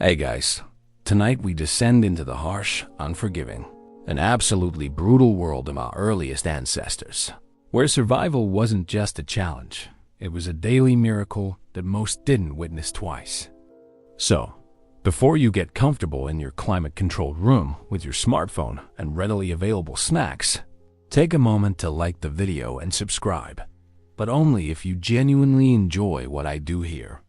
Hey guys, tonight we descend into the harsh, unforgiving, and absolutely brutal world of our earliest ancestors, where survival wasn't just a challenge, it was a daily miracle that most didn't witness twice. So, before you get comfortable in your climate-controlled room with your smartphone and readily available snacks, take a moment to like the video and subscribe, but only if you genuinely enjoy what I do here.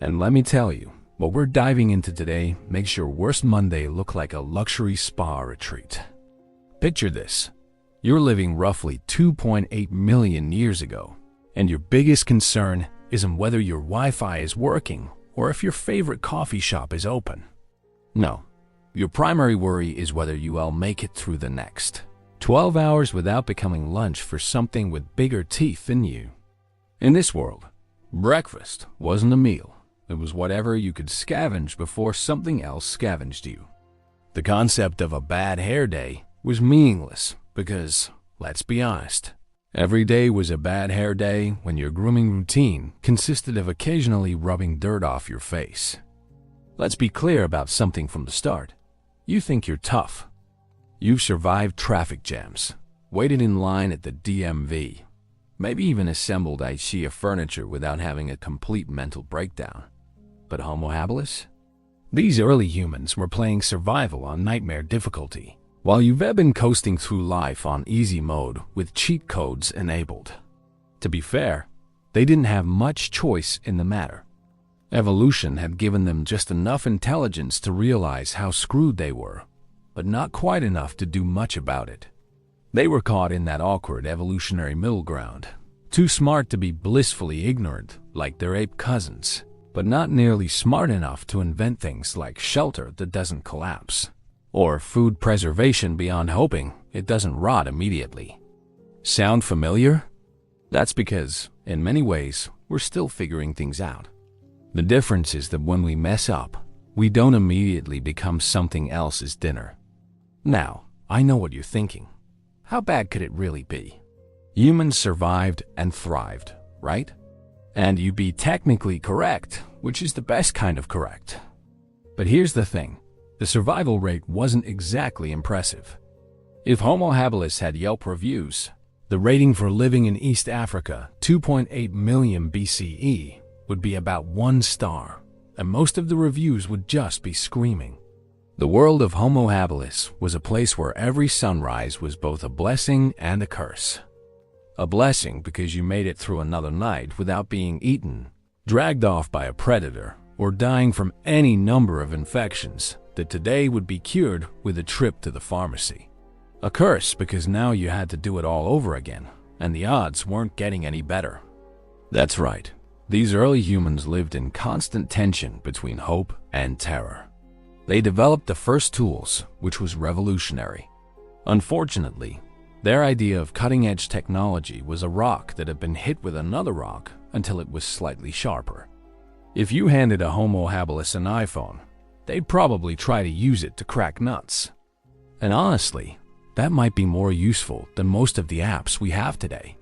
And let me tell you, what we're diving into today makes your worst Monday look like a luxury spa retreat. Picture this. You're living roughly 2.8 million years ago, and your biggest concern isn't whether your Wi-Fi is working or if your favorite coffee shop is open. No, your primary worry is whether you'll make it through the next 12 hours without becoming lunch for something with bigger teeth than you. In this world, breakfast wasn't a meal. It was whatever you could scavenge before something else scavenged you. The concept of a bad hair day was meaningless because, let's be honest, every day was a bad hair day when your grooming routine consisted of occasionally rubbing dirt off your face. Let's be clear about something from the start. You think you're tough. You've survived traffic jams, waited in line at the DMV, maybe even assembled IKEA furniture without having a complete mental breakdown. But Homo Habilis? These early humans were playing survival on nightmare difficulty, while you've been coasting through life on easy mode with cheat codes enabled. To be fair, they didn't have much choice in the matter. Evolution had given them just enough intelligence to realize how screwed they were, but not quite enough to do much about it. They were caught in that awkward evolutionary middle ground, too smart to be blissfully ignorant like their ape cousins, but not nearly smart enough to invent things like shelter that doesn't collapse, or food preservation beyond hoping it doesn't rot immediately. Sound familiar? That's because, in many ways, we're still figuring things out. The difference is that when we mess up, we don't immediately become something else's dinner. Now, I know what you're thinking. How bad could it really be? Humans survived and thrived, right? And you'd be technically correct, which is the best kind of correct. But here's the thing. The survival rate wasn't exactly impressive. If Homo Habilis had Yelp reviews, the rating for living in East Africa 2.8 million BCE would be about 1 star, and most of the reviews would just be screaming. The world of Homo Habilis was a place where every sunrise was both a blessing and a curse. A blessing because you made it through another night without being eaten, dragged off by a predator, or dying from any number of infections that today would be cured with a trip to the pharmacy. A curse because now you had to do it all over again, and the odds weren't getting any better. That's right, these early humans lived in constant tension between hope and terror. They developed the first tools, which was revolutionary. Unfortunately, their idea of cutting-edge technology was a rock that had been hit with another rock until it was slightly sharper. If you handed a Homo Habilis an iPhone, they'd probably try to use it to crack nuts. And honestly, that might be more useful than most of the apps we have today.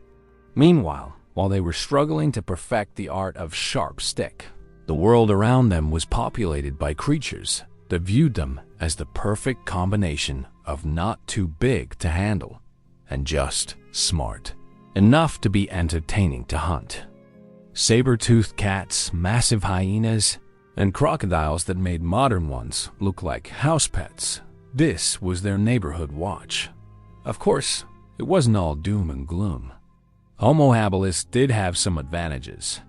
Meanwhile, while they were struggling to perfect the art of sharp stick, the world around them was populated by creatures that viewed them as the perfect combination of not too big to handle and just smart enough to be entertaining to hunt. Saber-toothed cats, massive hyenas, and crocodiles that made modern ones look like house pets. This was their neighborhood watch. Of course, it wasn't all doom and gloom. Homo Habilis did have some advantages.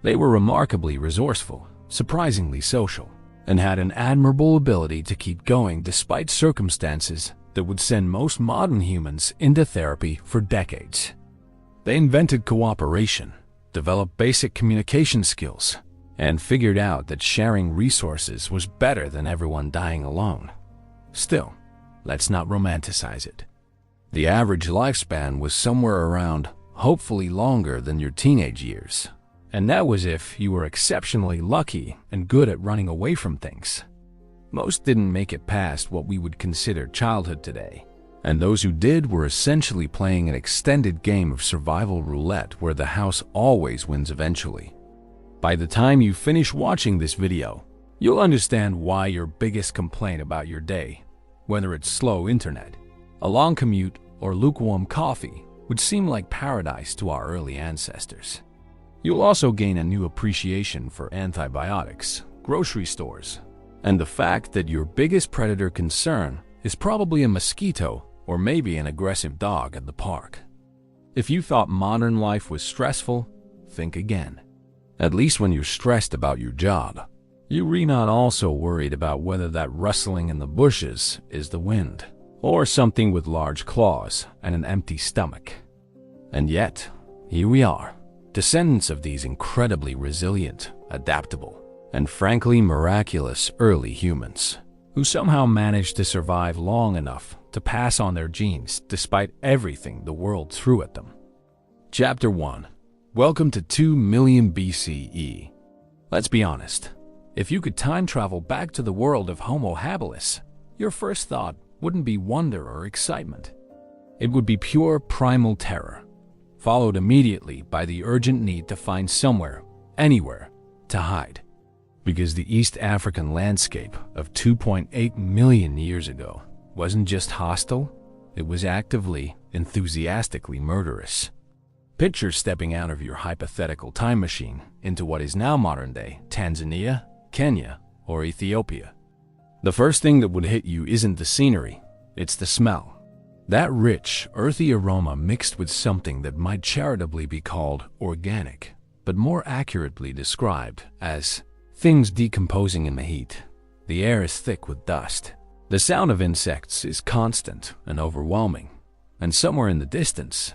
They were remarkably resourceful, surprisingly social, and had an admirable ability to keep going despite circumstances that would send most modern humans into therapy for decades. They invented cooperation, developed basic communication skills, and figured out that sharing resources was better than everyone dying alone. Still, let's not romanticize it. The average lifespan was somewhere around, hopefully longer than your teenage years, and that was if you were exceptionally lucky and good at running away from things. Most didn't make it past what we would consider childhood today, and those who did were essentially playing an extended game of survival roulette where the house always wins eventually. By the time you finish watching this video, You'll understand why your biggest complaint about your day, whether it's slow internet, a long commute, or lukewarm coffee, would seem like paradise to our early ancestors. You'll also gain a new appreciation for antibiotics, grocery stores, and the fact that your biggest predator concern is probably a mosquito or maybe an aggressive dog at the park. If you thought modern life was stressful, think again. At least when you're stressed about your job, you're not also worried about whether that rustling in the bushes is the wind, or something with large claws and an empty stomach. And yet, here we are, descendants of these incredibly resilient, adaptable, and frankly miraculous early humans, who somehow managed to survive long enough to pass on their genes despite everything the world threw at them. Chapter 1. Welcome to 2 million BCE. Let's be honest. If you could time travel back to the world of Homo Habilis, your first thought wouldn't be wonder or excitement. It would be pure primal terror, followed immediately by the urgent need to find somewhere, anywhere, to hide. Because the East African landscape of 2.8 million years ago wasn't just hostile, it was actively, enthusiastically murderous. Picture stepping out of your hypothetical time machine into what is now modern-day Tanzania, Kenya, or Ethiopia. The first thing that would hit you isn't the scenery, it's the smell. That rich, earthy aroma mixed with something that might charitably be called organic, but more accurately described as things decomposing in the heat. The air is thick with dust. The sound of insects is constant and overwhelming. And somewhere in the distance,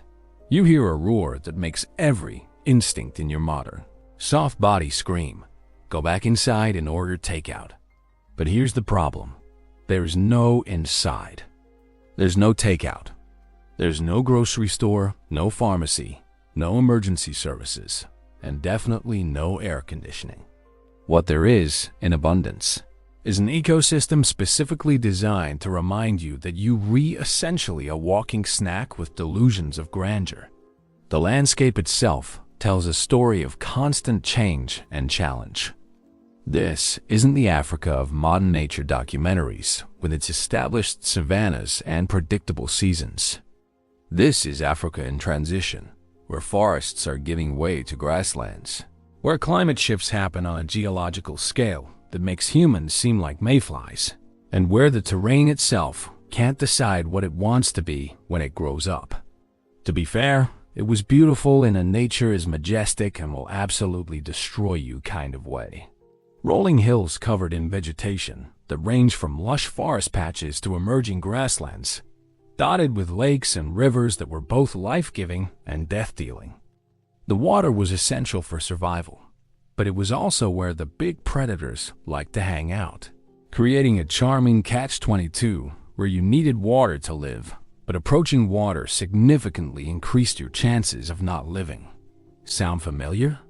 you hear a roar that makes every instinct in your modern, soft body scream, go back inside and order takeout. But here's the problem. There's no inside. There's no takeout. There's no grocery store, no pharmacy, no emergency services, and definitely no air conditioning. What there is, in abundance, is an ecosystem specifically designed to remind you that you are essentially a walking snack with delusions of grandeur. The landscape itself tells a story of constant change and challenge. This isn't the Africa of modern nature documentaries with its established savannas and predictable seasons. This is Africa in transition, where forests are giving way to grasslands, where climate shifts happen on a geological scale that makes humans seem like mayflies, and where the terrain itself can't decide what it wants to be when it grows up. To be fair, it was beautiful in a nature is majestic and will absolutely destroy you kind of way. Rolling hills covered in vegetation that range from lush forest patches to emerging grasslands, dotted with lakes and rivers that were both life-giving and death-dealing. The water was essential for survival, but it was also where the big predators liked to hang out, creating a charming catch-22 where you needed water to live, but approaching water significantly increased your chances of not living. Sound familiar?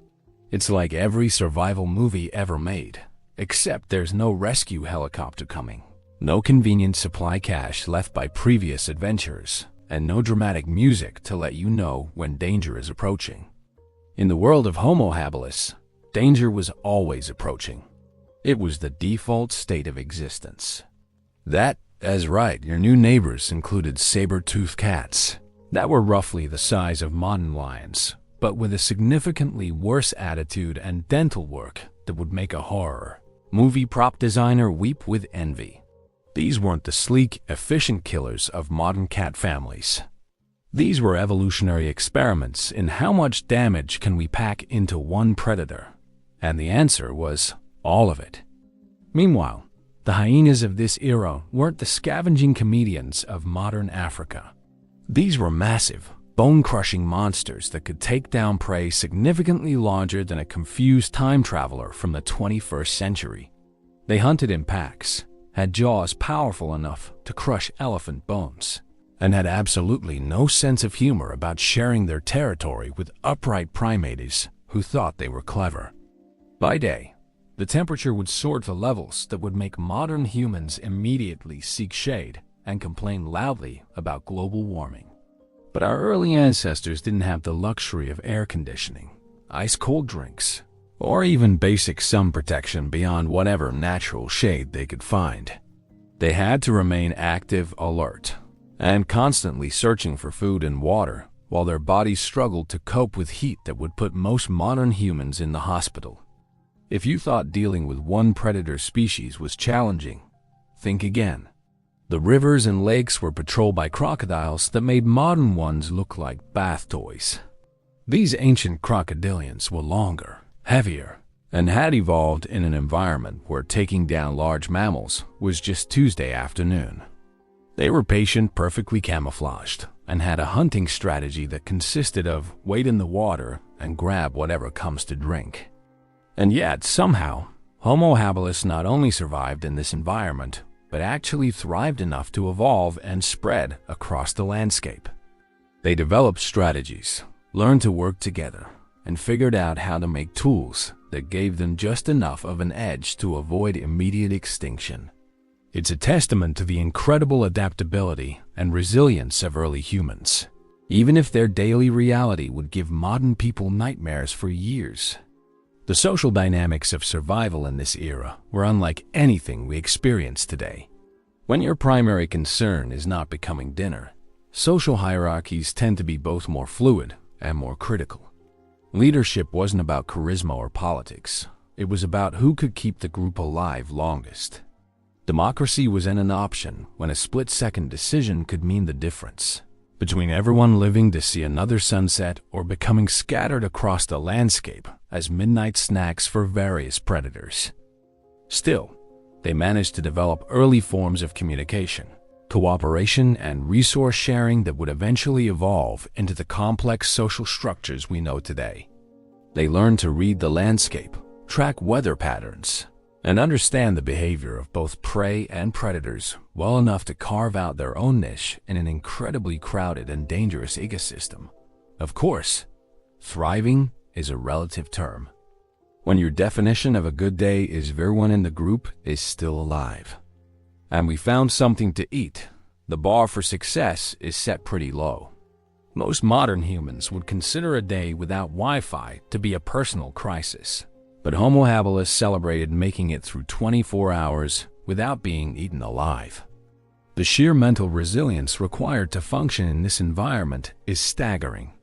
It's like every survival movie ever made, except there's no rescue helicopter coming, no convenient supply cache left by previous adventurers, and no dramatic music to let you know when danger is approaching. In the world of Homo Habilis, danger was always approaching. It was the default state of existence. That's right, your new neighbors included saber-toothed cats that were roughly the size of modern lions, but with a significantly worse attitude and dental work that would make a horror movie prop designer weep with envy. These weren't the sleek, efficient killers of modern cat families. These were evolutionary experiments in how much damage can we pack into one predator, and the answer was all of it. Meanwhile, the hyenas of this era weren't the scavenging comedians of modern Africa. These were massive, bone-crushing monsters that could take down prey significantly larger than a confused time traveler from the 21st century. They hunted in packs, had jaws powerful enough to crush elephant bones, and had absolutely no sense of humor about sharing their territory with upright primates who thought they were clever. By day, the temperature would soar to levels that would make modern humans immediately seek shade and complain loudly about global warming. But our early ancestors didn't have the luxury of air conditioning, ice-cold drinks, or even basic sun protection beyond whatever natural shade they could find. They had to remain active, alert, and constantly searching for food and water, while their bodies struggled to cope with heat that would put most modern humans in the hospital. If you thought dealing with one predator species was challenging, think again. The rivers and lakes were patrolled by crocodiles that made modern ones look like bath toys. These ancient crocodilians were longer, heavier, and had evolved in an environment where taking down large mammals was just Tuesday afternoon. They were patient, perfectly camouflaged, and had a hunting strategy that consisted of wade in the water and grab whatever comes to drink. And yet, somehow, Homo habilis not only survived in this environment, but actually thrived enough to evolve and spread across the landscape. They developed strategies, learned to work together, and figured out how to make tools that gave them just enough of an edge to avoid immediate extinction. It's a testament to the incredible adaptability and resilience of early humans, even if their daily reality would give modern people nightmares for years. The social dynamics of survival in this era were unlike anything we experience today. When your primary concern is not becoming dinner, social hierarchies tend to be both more fluid and more critical. Leadership wasn't about charisma or politics. It was about who could keep the group alive longest. Democracy wasn't an option when a split-second decision could mean the difference between everyone living to see another sunset or becoming scattered across the landscape as midnight snacks for various predators. Still, they managed to develop early forms of communication, cooperation, and resource sharing that would eventually evolve into the complex social structures we know today. They learned to read the landscape, track weather patterns, and understand the behavior of both prey and predators well enough to carve out their own niche in an incredibly crowded and dangerous ecosystem. Of course, thriving is a relative term. When your definition of a good day is everyone in the group is still alive, and we found something to eat, the bar for success is set pretty low. Most modern humans would consider a day without Wi-Fi to be a personal crisis. But Homo habilis celebrated making it through 24 hours without being eaten alive. The sheer mental resilience required to function in this environment is staggering.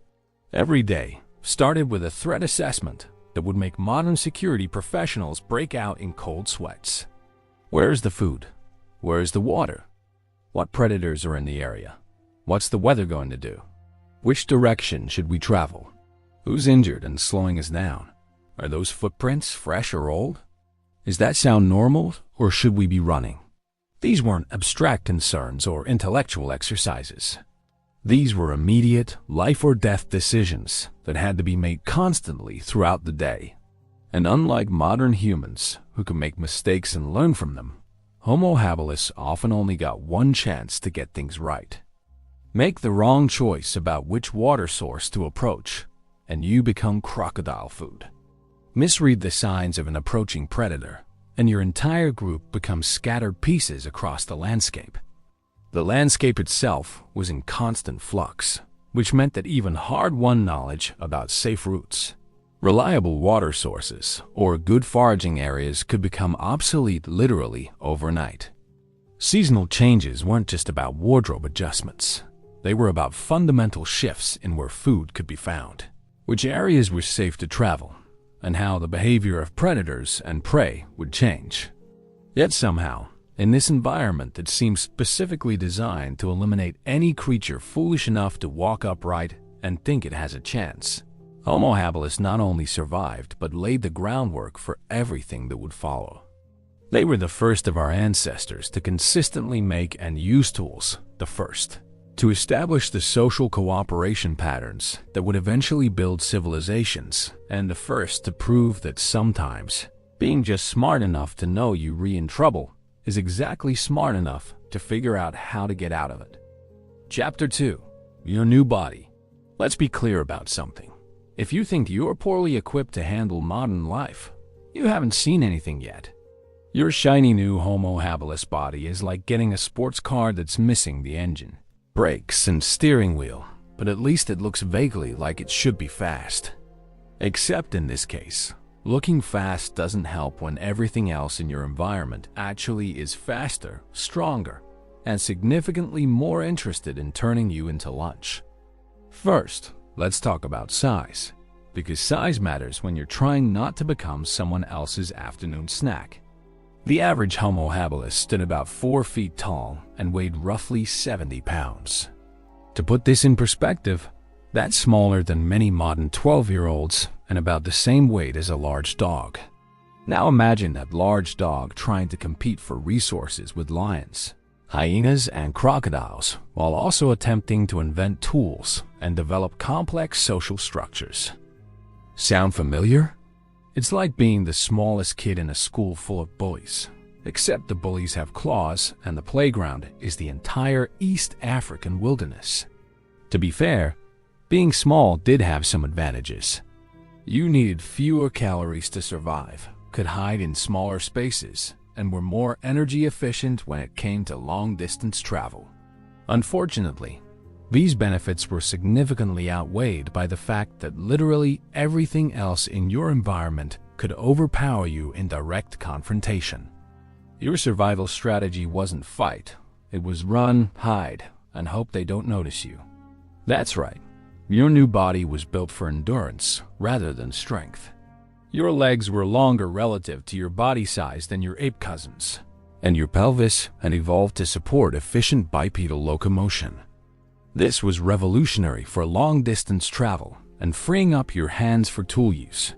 Every day started with a threat assessment that would make modern security professionals break out in cold sweats. Where's the food? Where's the water? What predators are in the area? What's the weather going to do? Which direction should we travel? Who's injured and slowing us down? Are those footprints fresh or old? Does that sound normal, or should we be running? These weren't abstract concerns or intellectual exercises. These were immediate, life-or-death decisions that had to be made constantly throughout the day. And unlike modern humans, who can make mistakes and learn from them, Homo habilis often only got one chance to get things right. Make the wrong choice about which water source to approach, and you become crocodile food. Misread the signs of an approaching predator, and your entire group becomes scattered pieces across the landscape. The landscape itself was in constant flux, which meant that even hard-won knowledge about safe routes, reliable water sources, or good foraging areas could become obsolete literally overnight. Seasonal changes weren't just about wardrobe adjustments. They were about fundamental shifts in where food could be found, which areas were safe to travel, and how the behavior of predators and prey would change. Yet somehow, in this environment that seems specifically designed to eliminate any creature foolish enough to walk upright and think it has a chance, Homo habilis not only survived but laid the groundwork for everything that would follow. They were the first of our ancestors to consistently make and use tools, the first to establish the social cooperation patterns that would eventually build civilizations, and the first to prove that sometimes being just smart enough to know you're in trouble is exactly smart enough to figure out how to get out of it. Chapter 2. Your New Body. Let's be clear about something. If you think you're poorly equipped to handle modern life, you haven't seen anything yet. Your shiny new Homo habilis body is like getting a sports car that's missing the engine, brakes, and steering wheel, but at least it looks vaguely like it should be fast. Except in this case, Looking fast doesn't help when everything else in your environment actually is faster, stronger, and significantly more interested in turning you into lunch. First, let's talk about size, because size matters when you're trying not to become someone else's afternoon snack. The average Homo habilis stood about 4 feet tall and weighed roughly 70 pounds. To put this in perspective, that's smaller than many modern 12-year-olds and about the same weight as a large dog. Now imagine that large dog trying to compete for resources with lions, hyenas, and crocodiles, while also attempting to invent tools and develop complex social structures. Sound familiar? It's like being the smallest kid in a school full of bullies, except the bullies have claws and the playground is the entire East African wilderness. To be fair, being small did have some advantages. You needed fewer calories to survive, could hide in smaller spaces, and were more energy efficient when it came to long-distance travel. Unfortunately, these benefits were significantly outweighed by the fact that literally everything else in your environment could overpower you in direct confrontation. Your survival strategy wasn't fight, it was run, hide, and hope they don't notice you. That's right. Your new body was built for endurance rather than strength. Your legs were longer relative to your body size than your ape cousins, and your pelvis had evolved to support efficient bipedal locomotion. This was revolutionary for long-distance travel and freeing up your hands for tool use.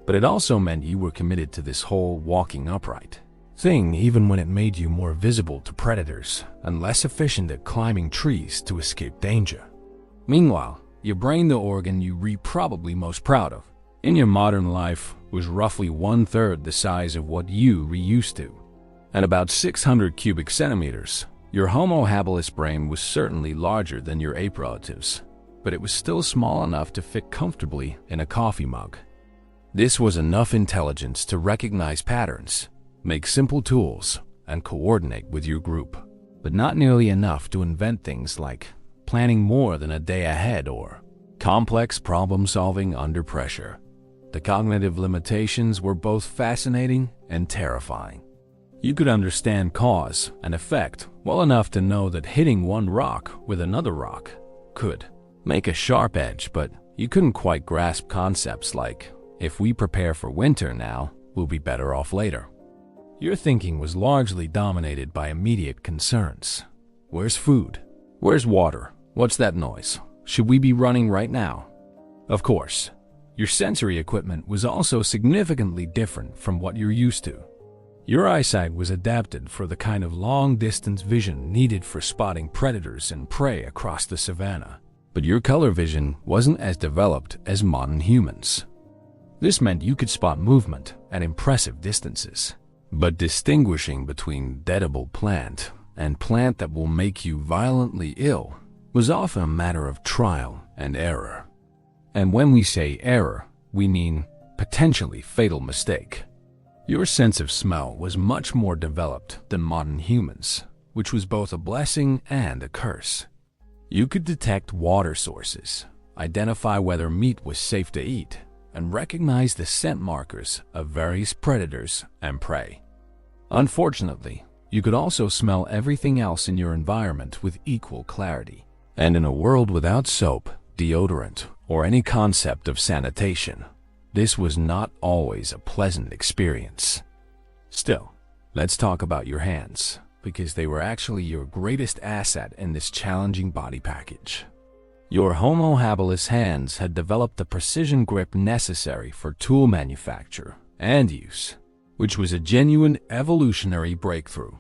But it also meant you were committed to this whole walking upright thing even when it made you more visible to predators and less efficient at climbing trees to escape danger. Meanwhile, your brain, the organ you probably most proud of, in your modern life was roughly 1/3 the size of what you used to. At about 600 cubic centimeters, your Homo habilis brain was certainly larger than your ape relatives, but it was still small enough to fit comfortably in a coffee mug. This was enough intelligence to recognize patterns, make simple tools, and coordinate with your group, but not nearly enough to invent things like planning more than a day ahead or complex problem-solving under pressure. The cognitive limitations were both fascinating and terrifying. You could understand cause and effect well enough to know that hitting one rock with another rock could make a sharp edge, but you couldn't quite grasp concepts like, if we prepare for winter now, we'll be better off later. Your thinking was largely dominated by immediate concerns. Where's food? Where's water? What's that noise? Should we be running right now? Of course, your sensory equipment was also significantly different from what you're used to. Your eyesight was adapted for the kind of long-distance vision needed for spotting predators and prey across the savannah, but your color vision wasn't as developed as modern humans. This meant you could spot movement at impressive distances, but distinguishing between edible plant and plant that will make you violently ill was often a matter of trial and error. And when we say error, we mean potentially fatal mistake. Your sense of smell was much more developed than modern humans, which was both a blessing and a curse. You could detect water sources, identify whether meat was safe to eat, and recognize the scent markers of various predators and prey. Unfortunately, you could also smell everything else in your environment with equal clarity. And in a world without soap, deodorant, or any concept of sanitation, this was not always a pleasant experience. Still, let's talk about your hands, because they were actually your greatest asset in this challenging body package. Your Homo habilis hands had developed the precision grip necessary for tool manufacture and use, which was a genuine evolutionary breakthrough.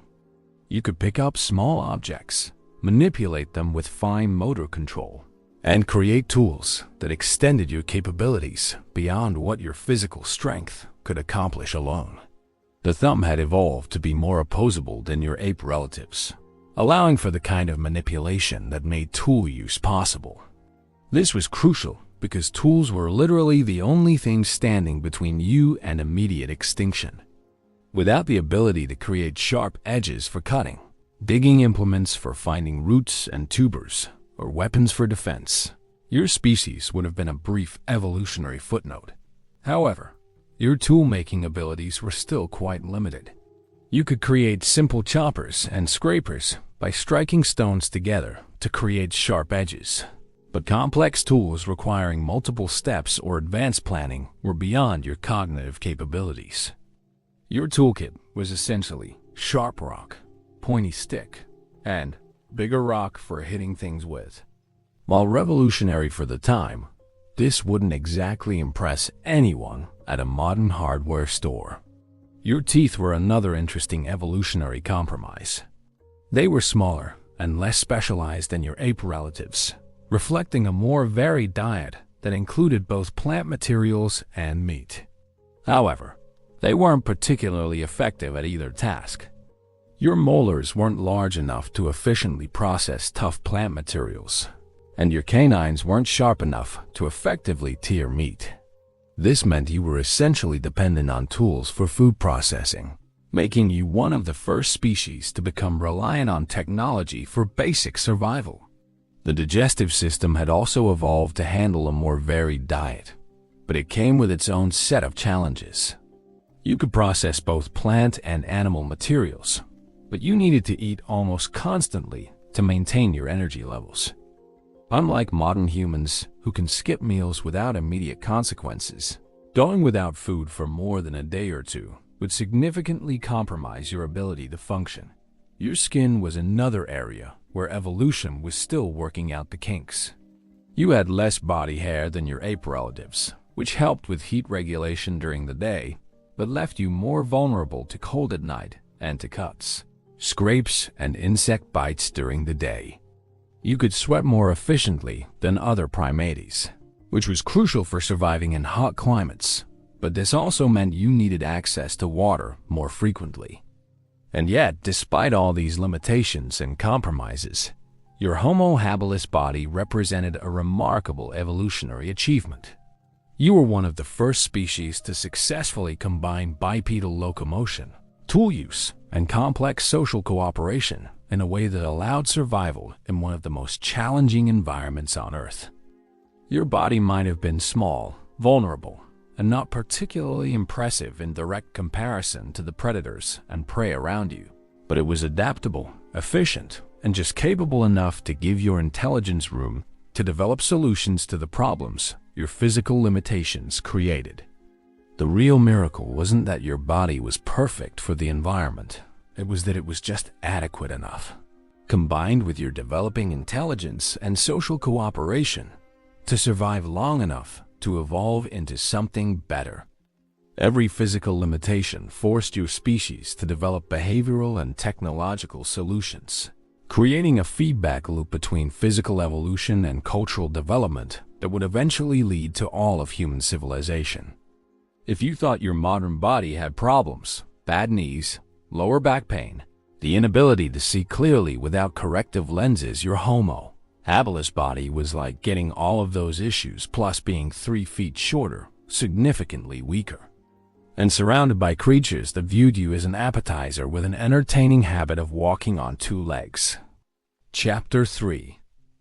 You could pick up small objects, manipulate them with fine motor control, and create tools that extended your capabilities beyond what your physical strength could accomplish alone. The thumb had evolved to be more opposable than your ape relatives, allowing for the kind of manipulation that made tool use possible. This was crucial because tools were literally the only thing standing between you and immediate extinction. Without the ability to create sharp edges for cutting, digging implements for finding roots and tubers, or weapons for defense, your species would have been a brief evolutionary footnote. However, your tool-making abilities were still quite limited. You could create simple choppers and scrapers by striking stones together to create sharp edges. But complex tools requiring multiple steps or advanced planning were beyond your cognitive capabilities. Your toolkit was essentially sharp rock, pointy stick, and bigger rock for hitting things with. While revolutionary for the time, this wouldn't exactly impress anyone at a modern hardware store. Your teeth were another interesting evolutionary compromise. They were smaller and less specialized than your ape relatives, reflecting a more varied diet that included both plant materials and meat. However, they weren't particularly effective at either task. Your molars weren't large enough to efficiently process tough plant materials, and your canines weren't sharp enough to effectively tear meat. This meant you were essentially dependent on tools for food processing, making you one of the first species to become reliant on technology for basic survival. The digestive system had also evolved to handle a more varied diet, but it came with its own set of challenges. You could process both plant and animal materials, but you needed to eat almost constantly to maintain your energy levels. Unlike modern humans who can skip meals without immediate consequences, going without food for more than a day or two would significantly compromise your ability to function. Your skin was another area where evolution was still working out the kinks. You had less body hair than your ape relatives, which helped with heat regulation during the day, but left you more vulnerable to cold at night and to cuts, scrapes, and insect bites during the day. You could sweat more efficiently than other primates, which was crucial for surviving in hot climates, but this also meant you needed access to water more frequently. And yet, despite all these limitations and compromises, your Homo habilis body represented a remarkable evolutionary achievement. You were one of the first species to successfully combine bipedal locomotion, tool use, and complex social cooperation in a way that allowed survival in one of the most challenging environments on Earth. Your body might have been small, vulnerable, and not particularly impressive in direct comparison to the predators and prey around you, but it was adaptable, efficient, and just capable enough to give your intelligence room to develop solutions to the problems your physical limitations created. The real miracle wasn't that your body was perfect for the environment. It was that it was just adequate enough, combined with your developing intelligence and social cooperation, to survive long enough to evolve into something better. Every physical limitation forced your species to develop behavioral and technological solutions, creating a feedback loop between physical evolution and cultural development that would eventually lead to all of human civilization. If you thought your modern body had problems, bad knees, lower back pain, the inability to see clearly without corrective lenses, your Homo habilis body was like getting all of those issues plus being 3 feet shorter, significantly weaker, and surrounded by creatures that viewed you as an appetizer with an entertaining habit of walking on 2 legs. Chapter 3.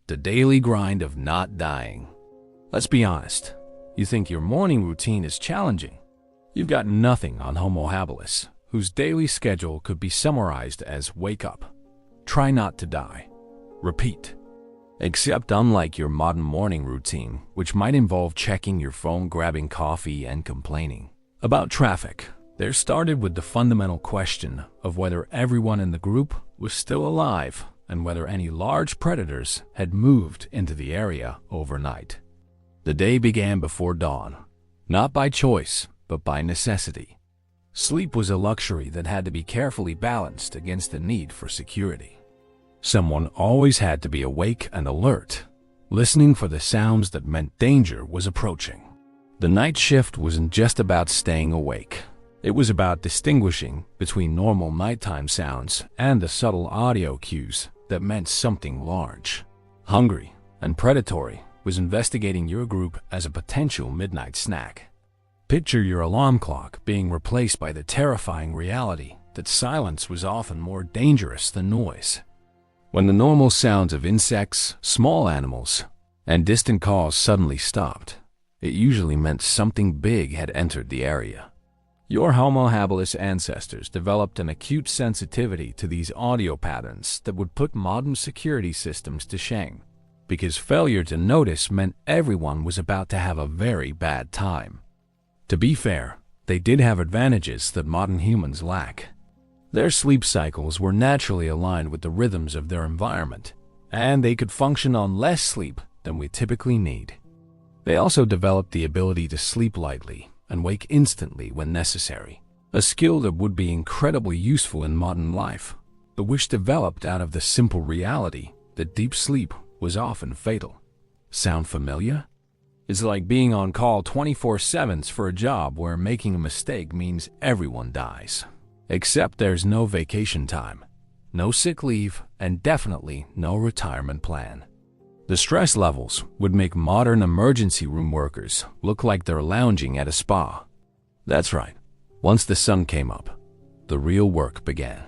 The Daily Grind of Not Dying. Let's be honest, you think your morning routine is challenging. You've got nothing on Homo habilis, whose daily schedule could be summarized as wake up, try not to die, repeat. Except unlike your modern morning routine, which might involve checking your phone, grabbing coffee, and complaining about traffic, theirs started with the fundamental question of whether everyone in the group was still alive and whether any large predators had moved into the area overnight. The day began before dawn, not by choice, but by necessity. Sleep was a luxury that had to be carefully balanced against the need for security. Someone always had to be awake and alert, listening for the sounds that meant danger was approaching. The night shift wasn't just about staying awake. It was about distinguishing between normal nighttime sounds and the subtle audio cues that meant something large, hungry, and predatory was investigating your group as a potential midnight snack. Picture your alarm clock being replaced by the terrifying reality that silence was often more dangerous than noise. When the normal sounds of insects, small animals, and distant calls suddenly stopped, it usually meant something big had entered the area. Your Homo habilis ancestors developed an acute sensitivity to these audio patterns that would put modern security systems to shame, because failure to notice meant everyone was about to have a very bad time. To be fair, they did have advantages that modern humans lack. Their sleep cycles were naturally aligned with the rhythms of their environment, and they could function on less sleep than we typically need. They also developed the ability to sleep lightly and wake instantly when necessary, a skill that would be incredibly useful in modern life, but which developed out of the simple reality that deep sleep was often fatal. Sound familiar? It's like being on call 24/7 for a job where making a mistake means everyone dies. Except there's no vacation time, no sick leave, and definitely no retirement plan. The stress levels would make modern emergency room workers look like they're lounging at a spa. That's right. Once the sun came up, the real work began.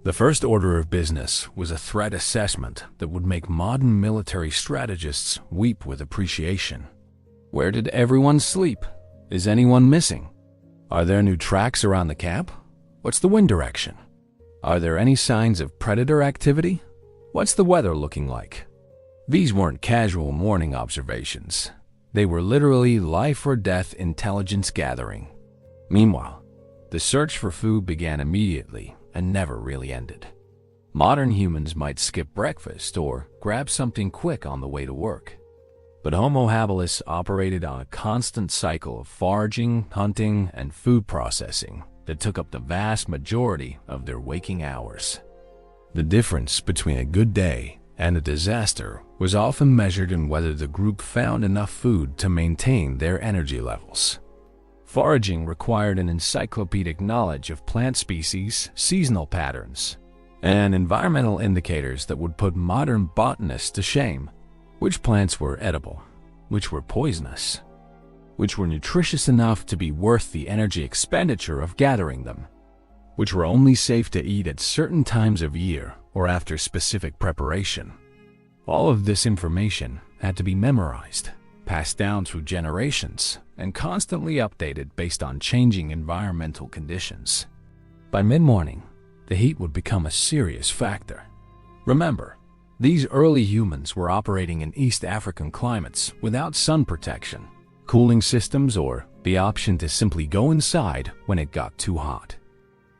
The first order of business was a threat assessment that would make modern military strategists weep with appreciation. Where did everyone sleep? Is anyone missing? Are there new tracks around the camp? What's the wind direction? Are there any signs of predator activity? What's the weather looking like? These weren't casual morning observations. They were literally life or death intelligence gathering. Meanwhile, the search for food began immediately and never really ended. Modern humans might skip breakfast or grab something quick on the way to work. But Homo habilis operated on a constant cycle of foraging, hunting, and food processing that took up the vast majority of their waking hours. The difference between a good day and a disaster was often measured in whether the group found enough food to maintain their energy levels. Foraging required an encyclopedic knowledge of plant species, seasonal patterns, and environmental indicators that would put modern botanists to shame. Which plants were edible, which were poisonous, which were nutritious enough to be worth the energy expenditure of gathering them, which were only safe to eat at certain times of year or after specific preparation. All of this information had to be memorized, passed down through generations, and constantly updated based on changing environmental conditions. By mid-morning, the heat would become a serious factor. Remember, these early humans were operating in East African climates without sun protection, cooling systems, or the option to simply go inside when it got too hot.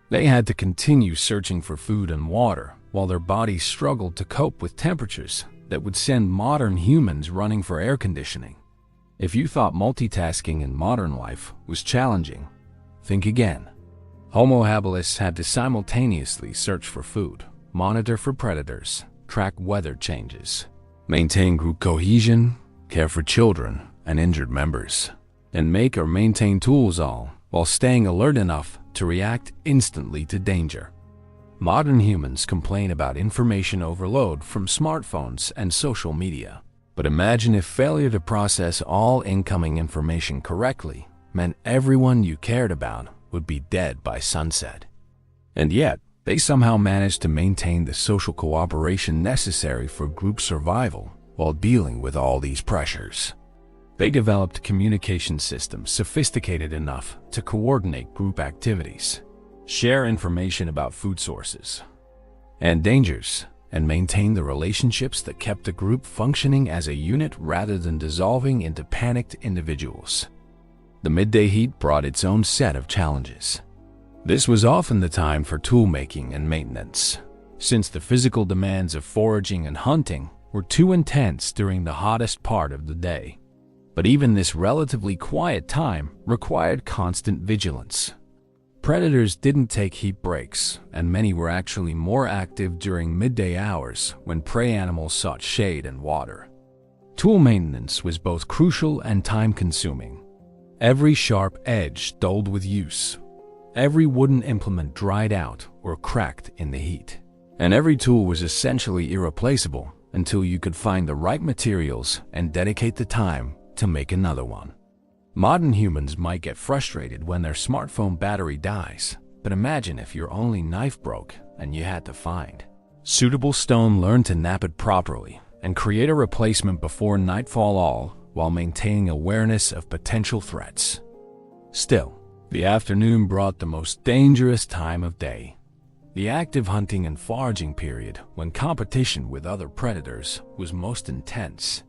They had to continue searching for food and water while their bodies struggled to cope with temperatures that would send modern humans running for air conditioning. If you thought multitasking in modern life was challenging, think again. Homo habilis had to simultaneously search for food, monitor for predators, track weather changes, maintain group cohesion, care for children and injured members, and make or maintain tools, all while staying alert enough to react instantly to danger. Modern humans complain about information overload from smartphones and social media. But imagine if failure to process all incoming information correctly meant everyone you cared about would be dead by sunset. And yet, they somehow managed to maintain the social cooperation necessary for group survival while dealing with all these pressures. They developed communication systems sophisticated enough to coordinate group activities, share information about food sources and dangers, and maintain the relationships that kept the group functioning as a unit rather than dissolving into panicked individuals. The midday heat brought its own set of challenges. This was often the time for tool making and maintenance, since the physical demands of foraging and hunting were too intense during the hottest part of the day. But even this relatively quiet time required constant vigilance. Predators didn't take heat breaks, and many were actually more active during midday hours when prey animals sought shade and water. Tool maintenance was both crucial and time-consuming. Every sharp edge dulled with use. Every wooden implement dried out or cracked in the heat. And every tool was essentially irreplaceable until you could find the right materials and dedicate the time to make another one. Modern humans might get frustrated when their smartphone battery dies, but imagine if your only knife broke and you had to find suitable stone, learn to nap it properly, and create a replacement before nightfall, all while maintaining awareness of potential threats. Still, The afternoon brought the most dangerous time of day, the active hunting and foraging period when competition with other predators was most intense.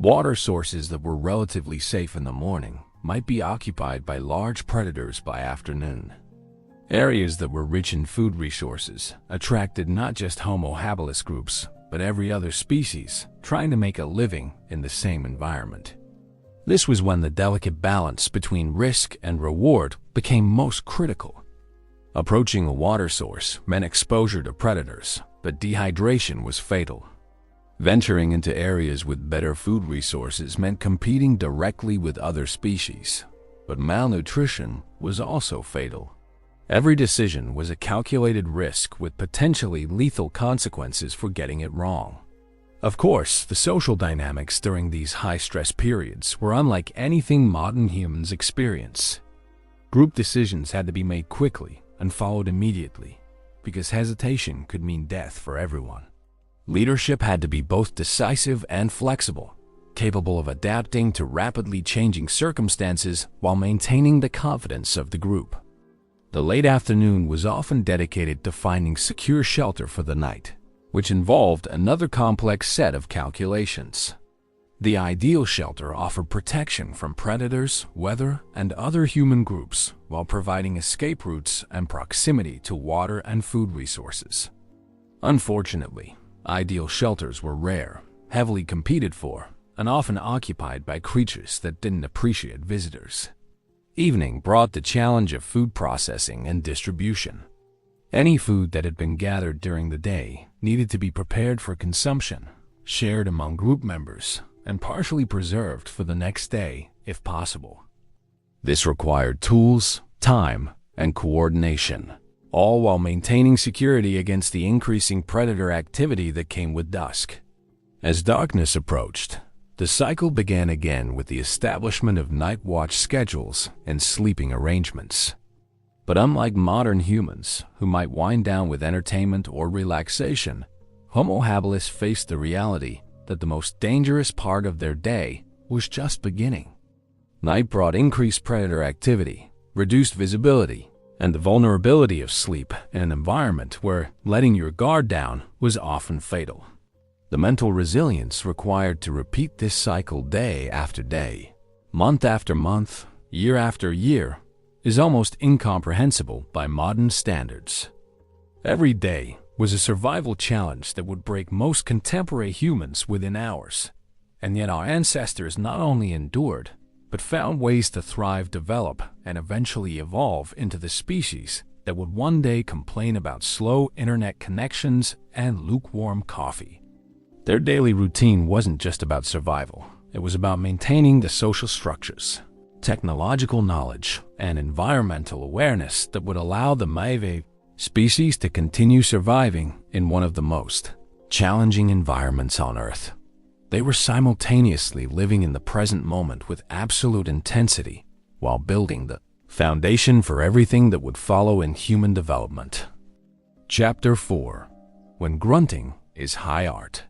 Water sources that were relatively safe in the morning might be occupied by large predators by afternoon. Areas that were rich in food resources attracted not just Homo habilis groups, but every other species trying to make a living in the same environment. This was when the delicate balance between risk and reward became most critical. Approaching a water source meant exposure to predators, but dehydration was fatal. Venturing into areas with better food resources meant competing directly with other species, but malnutrition was also fatal. Every decision was a calculated risk with potentially lethal consequences for getting it wrong. Of course, the social dynamics during these high-stress periods were unlike anything modern humans experience. Group decisions had to be made quickly and followed immediately, because hesitation could mean death for everyone. Leadership had to be both decisive and flexible, capable of adapting to rapidly changing circumstances while maintaining the confidence of the group. The late afternoon was often dedicated to finding secure shelter for the night, which involved another complex set of calculations. The ideal shelter offered protection from predators, weather, and other human groups, while providing escape routes and proximity to water and food resources. Unfortunately, ideal shelters were rare, heavily competed for, and often occupied by creatures that didn't appreciate visitors. Evening brought the challenge of food processing and distribution. Any food that had been gathered during the day needed to be prepared for consumption, shared among group members, and partially preserved for the next day, if possible. This required tools, time, and coordination, all while maintaining security against the increasing predator activity that came with dusk. As darkness approached, the cycle began again with the establishment of night watch schedules and sleeping arrangements. But unlike modern humans, who might wind down with entertainment or relaxation, Homo habilis faced the reality that the most dangerous part of their day was just beginning. Night brought increased predator activity, reduced visibility, and the vulnerability of sleep in an environment where letting your guard down was often fatal. The mental resilience required to repeat this cycle day after day, month after month, year after year, is almost incomprehensible by modern standards. Every day was a survival challenge that would break most contemporary humans within hours, and yet our ancestors not only endured, but found ways to thrive, develop, and eventually evolve into the species that would one day complain about slow internet connections and lukewarm coffee. Their daily routine wasn't just about survival. It was about maintaining the social structures, technological knowledge, and environmental awareness that would allow the Maeve species to continue surviving in one of the most challenging environments on Earth. They were simultaneously living in the present moment with absolute intensity while building the foundation for everything that would follow in human development. Chapter 4. When Grunting is High Art.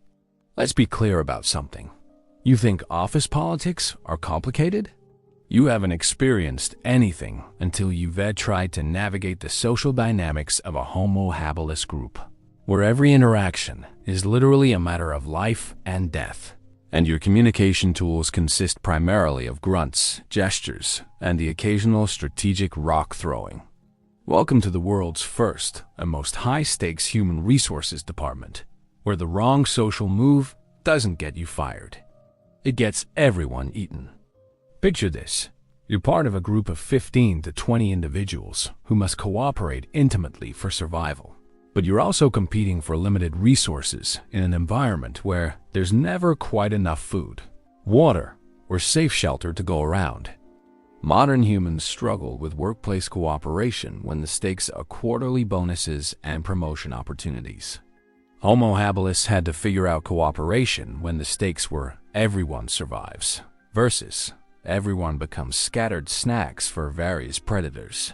Let's be clear about something. You think office politics are complicated? You haven't experienced anything until you've tried to navigate the social dynamics of a Homo habilis group, where every interaction is literally a matter of life and death, and your communication tools consist primarily of grunts, gestures, and the occasional strategic rock throwing. Welcome to the world's first and most high-stakes human resources department, where the wrong social move doesn't get you fired. It gets everyone eaten. Picture this. You're part of a group of 15 to 20 individuals who must cooperate intimately for survival. But you're also competing for limited resources in an environment where there's never quite enough food, water, or safe shelter to go around. Modern humans struggle with workplace cooperation when the stakes are quarterly bonuses and promotion opportunities. Homo habilis had to figure out cooperation when the stakes were everyone survives versus everyone becomes scattered snacks for various predators.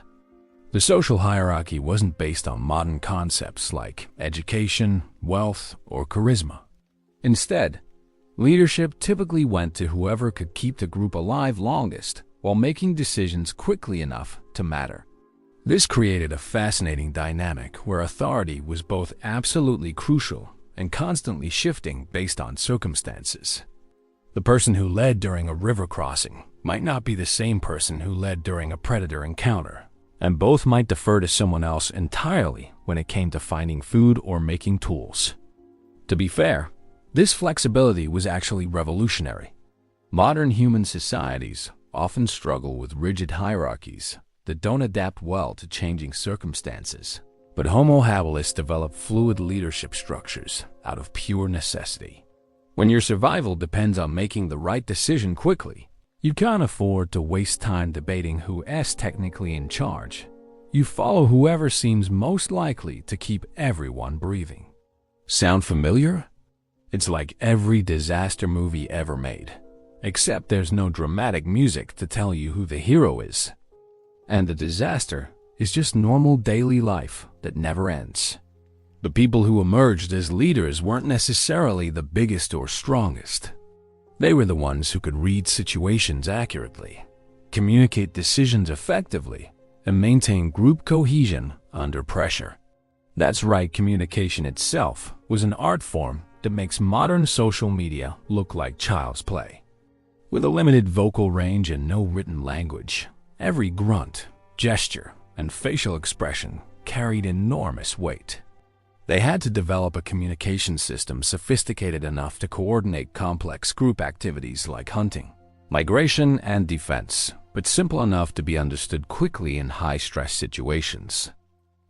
The social hierarchy wasn't based on modern concepts like education, wealth, or charisma. Instead, leadership typically went to whoever could keep the group alive longest while making decisions quickly enough to matter. This created a fascinating dynamic where authority was both absolutely crucial and constantly shifting based on circumstances. The person who led during a river crossing might not be the same person who led during a predator encounter, and both might defer to someone else entirely when it came to finding food or making tools. To be fair, this flexibility was actually revolutionary. Modern human societies often struggle with rigid hierarchies that don't adapt well to changing circumstances. But Homo habilis developed fluid leadership structures out of pure necessity. When your survival depends on making the right decision quickly, you can't afford to waste time debating who is technically in charge. You follow whoever seems most likely to keep everyone breathing. Sound familiar? It's like every disaster movie ever made, except there's no dramatic music to tell you who the hero is. And the disaster is just normal daily life that never ends. The people who emerged as leaders weren't necessarily the biggest or strongest. They were the ones who could read situations accurately, communicate decisions effectively, and maintain group cohesion under pressure. That's right, communication itself was an art form that makes modern social media look like child's play. With a limited vocal range and no written language, every grunt, gesture, and facial expression carried enormous weight. They had to develop a communication system sophisticated enough to coordinate complex group activities like hunting, migration, and defense, but simple enough to be understood quickly in high-stress situations.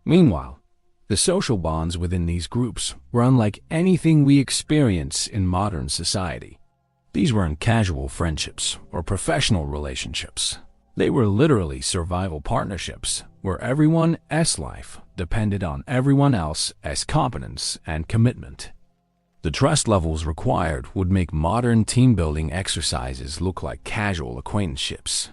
Meanwhile, the social bonds within these groups were unlike anything we experience in modern society. These weren't casual friendships or professional relationships. They were literally survival partnerships where everyone's life depended on everyone else's competence and commitment. The trust levels required would make modern team-building exercises look like casual acquaintanceships.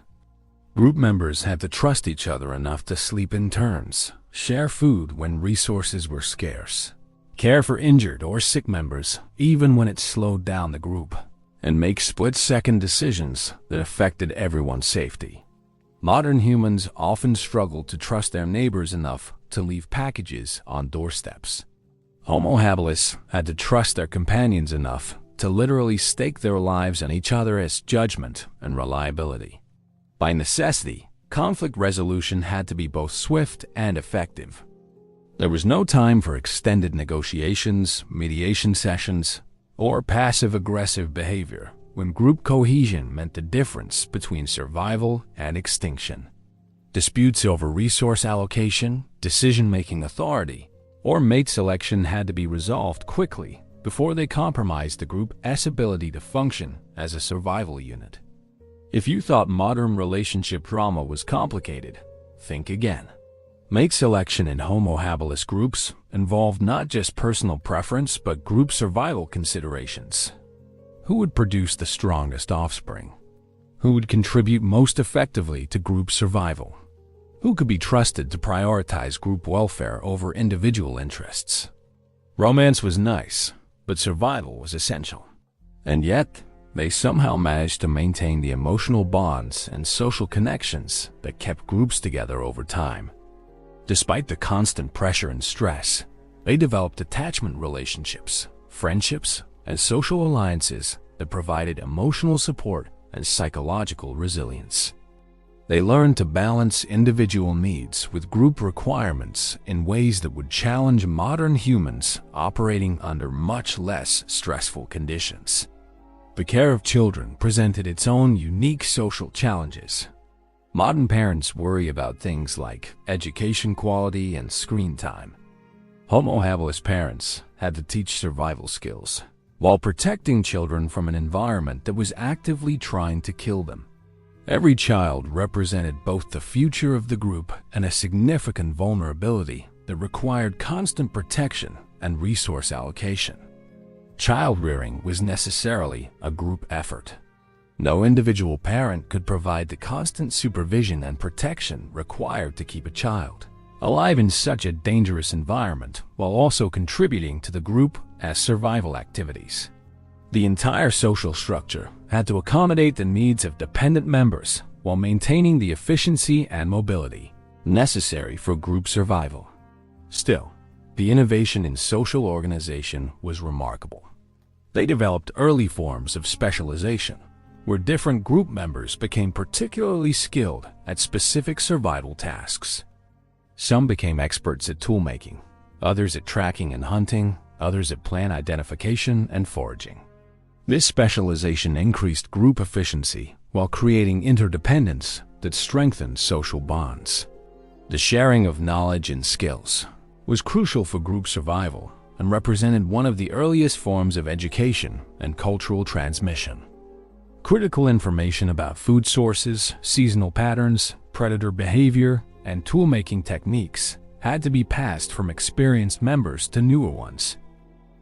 Group members had to trust each other enough to sleep in turns, share food when resources were scarce, care for injured or sick members even when it slowed down the group, and make split-second decisions that affected everyone's safety. Modern humans often struggle to trust their neighbors enough to leave packages on doorsteps. Homo habilis had to trust their companions enough to literally stake their lives on each other's judgment and reliability. By necessity, conflict resolution had to be both swift and effective. There was no time for extended negotiations, mediation sessions, or passive-aggressive behavior when group cohesion meant the difference between survival and extinction. Disputes over resource allocation, decision-making authority, or mate selection had to be resolved quickly before they compromised the group's ability to function as a survival unit. If you thought modern relationship drama was complicated, think again. Mate selection in Homo habilis groups involved not just personal preference but group survival considerations. Who would produce the strongest offspring? Who would contribute most effectively to group survival? Who could be trusted to prioritize group welfare over individual interests? Romance was nice, but survival was essential. And yet, they somehow managed to maintain the emotional bonds and social connections that kept groups together over time. Despite the constant pressure and stress, they developed attachment relationships, friendships, and social alliances that provided emotional support and psychological resilience. They learned to balance individual needs with group requirements in ways that would challenge modern humans operating under much less stressful conditions. The care of children presented its own unique social challenges. Modern parents worry about things like education quality and screen time. Homo habilis parents had to teach survival skills while protecting children from an environment that was actively trying to kill them. Every child represented both the future of the group and a significant vulnerability that required constant protection and resource allocation. Child rearing was necessarily a group effort. No individual parent could provide the constant supervision and protection required to keep a child alive in such a dangerous environment while also contributing to the group as survival activities. The entire social structure had to accommodate the needs of dependent members while maintaining the efficiency and mobility necessary for group survival. Still, the innovation in social organization was remarkable. They developed early forms of specialization, where different group members became particularly skilled at specific survival tasks. Some became experts at tool-making, others at tracking and hunting, others at plant identification and foraging. This specialization increased group efficiency while creating interdependence that strengthened social bonds. The sharing of knowledge and skills was crucial for group survival and represented one of the earliest forms of education and cultural transmission. Critical information about food sources, seasonal patterns, predator behavior, and tool-making techniques had to be passed from experienced members to newer ones.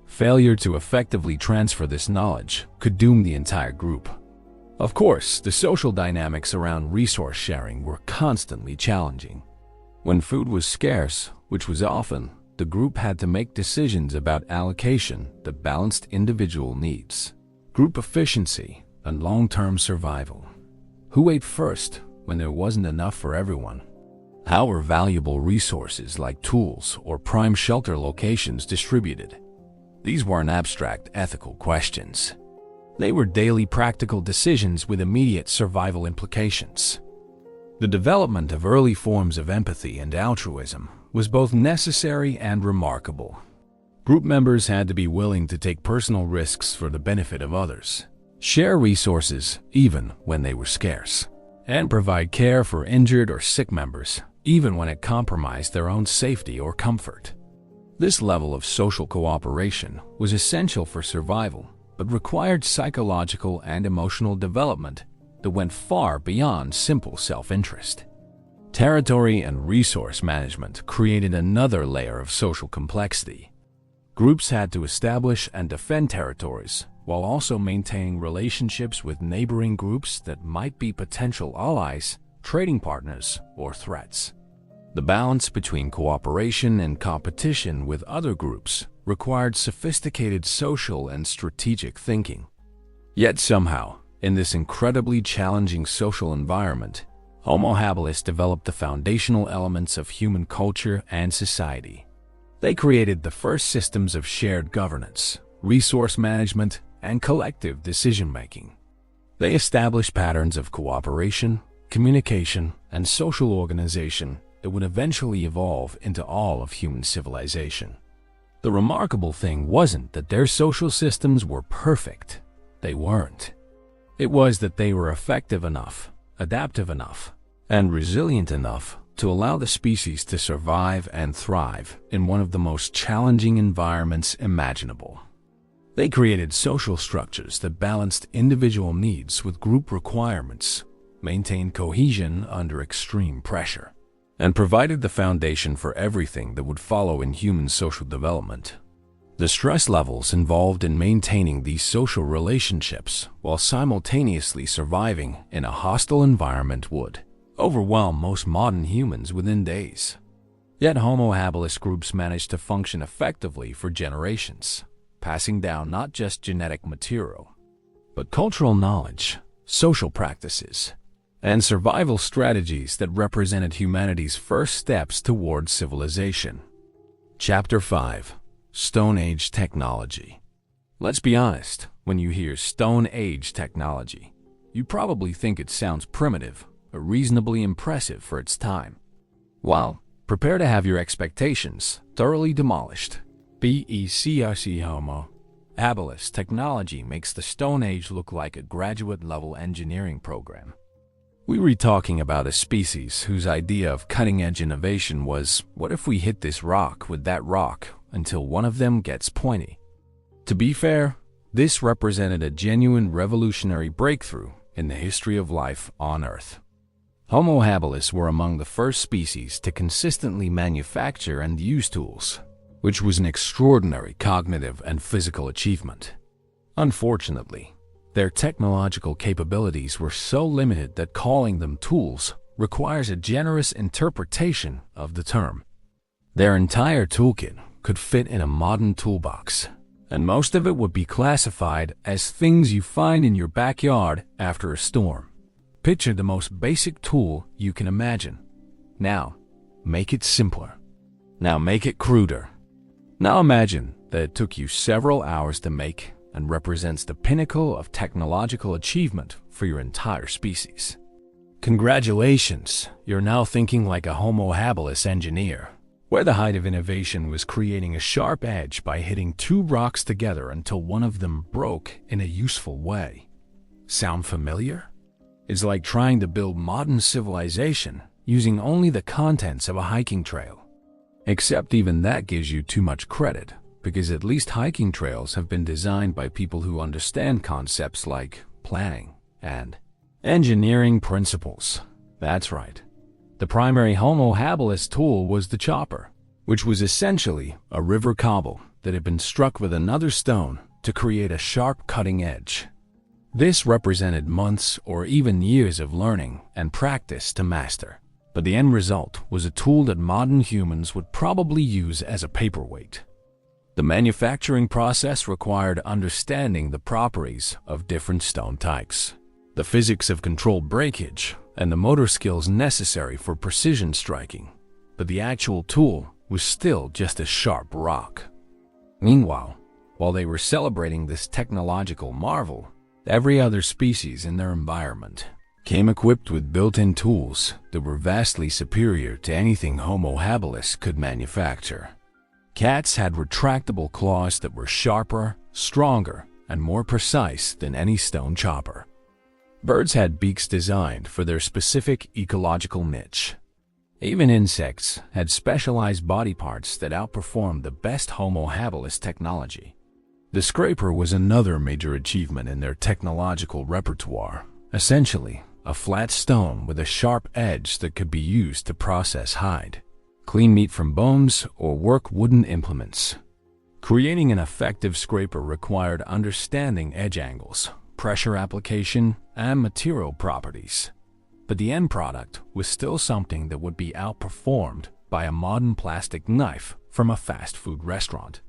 Failure to effectively transfer this knowledge could doom the entire group. Of course, the social dynamics around resource sharing were constantly challenging. When food was scarce, which was often, the group had to make decisions about allocation that balanced individual needs, group efficiency, and long-term survival. Who ate first when there wasn't enough for everyone? How were valuable resources like tools or prime shelter locations distributed? These weren't abstract ethical questions. They were daily practical decisions with immediate survival implications. The development of early forms of empathy and altruism was both necessary and remarkable. Group members had to be willing to take personal risks for the benefit of others, share resources even when they were scarce, and provide care for injured or sick members even when it compromised their own safety or comfort. This level of social cooperation was essential for survival, but required psychological and emotional development that went far beyond simple self-interest. Territory and resource management created another layer of social complexity. Groups had to establish and defend territories while also maintaining relationships with neighboring groups that might be potential allies, trading partners, or threats. The balance between cooperation and competition with other groups required sophisticated social and strategic thinking. Yet somehow, in this incredibly challenging social environment, Homo habilis developed the foundational elements of human culture and society. They created the first systems of shared governance, resource management, and collective decision-making. They established patterns of cooperation, communication, and social organization that would eventually evolve into all of human civilization. The remarkable thing wasn't that their social systems were perfect. They weren't. It was that they were effective enough, adaptive enough, and resilient enough to allow the species to survive and thrive in one of the most challenging environments imaginable. They created social structures that balanced individual needs with group requirements, maintained cohesion under extreme pressure, and provided the foundation for everything that would follow in human social development. The stress levels involved in maintaining these social relationships while simultaneously surviving in a hostile environment would overwhelm most modern humans within days. Yet Homo habilis groups managed to function effectively for generations, passing down not just genetic material, but cultural knowledge, social practices, and survival strategies that represented humanity's first steps towards civilization. Chapter 5. Stone Age Technology. Let's be honest, when you hear Stone Age technology, you probably think it sounds primitive, but reasonably impressive for its time. Well, prepare to have your expectations thoroughly demolished. BECRC Homo habilis technology makes the Stone Age look like a graduate-level engineering program. We were talking about a species whose idea of cutting-edge innovation was, what if we hit this rock with that rock until one of them gets pointy? To be fair, this represented a genuine revolutionary breakthrough in the history of life on Earth. Homo habilis were among the first species to consistently manufacture and use tools, which was an extraordinary cognitive and physical achievement. Unfortunately, their technological capabilities were so limited that calling them tools requires a generous interpretation of the term. Their entire toolkit could fit in a modern toolbox, and most of it would be classified as things you find in your backyard after a storm. Picture the most basic tool you can imagine. Now, make it simpler. Now make it cruder. Now imagine that it took you several hours to make and represents the pinnacle of technological achievement for your entire species. Congratulations, you're now thinking like a Homo Habilis engineer, where the height of innovation was creating a sharp edge by hitting two rocks together until one of them broke in a useful way. Sound familiar? It's like trying to build modern civilization using only the contents of a hiking trail. Except even that gives you too much credit, because at least hiking trails have been designed by people who understand concepts like planning and engineering principles. That's right. The primary Homo Habilis tool was the chopper, which was essentially a river cobble that had been struck with another stone to create a sharp cutting edge. This represented months or even years of learning and practice to master, but the end result was a tool that modern humans would probably use as a paperweight. The manufacturing process required understanding the properties of different stone types, the physics of controlled breakage, and the motor skills necessary for precision striking, but the actual tool was still just a sharp rock. Meanwhile, while they were celebrating this technological marvel, every other species in their environment came equipped with built-in tools that were vastly superior to anything Homo Habilis could manufacture. Cats had retractable claws that were sharper, stronger, and more precise than any stone chopper. Birds had beaks designed for their specific ecological niche. Even insects had specialized body parts that outperformed the best Homo Habilis technology. The scraper was another major achievement in their technological repertoire, essentially a flat stone with a sharp edge that could be used to process hide, clean meat from bones, or work wooden implements. Creating an effective scraper required understanding edge angles, pressure application, and material properties. But the end product was still something that would be outperformed by a modern plastic knife from a fast food restaurant.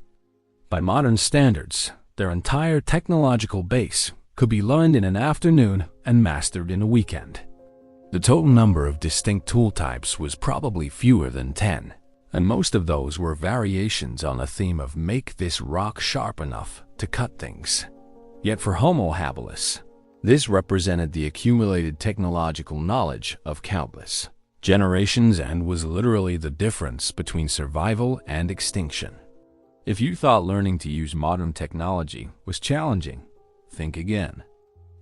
By modern standards, their entire technological base could be learned in an afternoon and mastered in a weekend. The total number of distinct tool types was probably fewer than 10, and most of those were variations on the theme of make this rock sharp enough to cut things. Yet for Homo Habilis, this represented the accumulated technological knowledge of countless generations and was literally the difference between survival and extinction. If you thought learning to use modern technology was challenging, think again.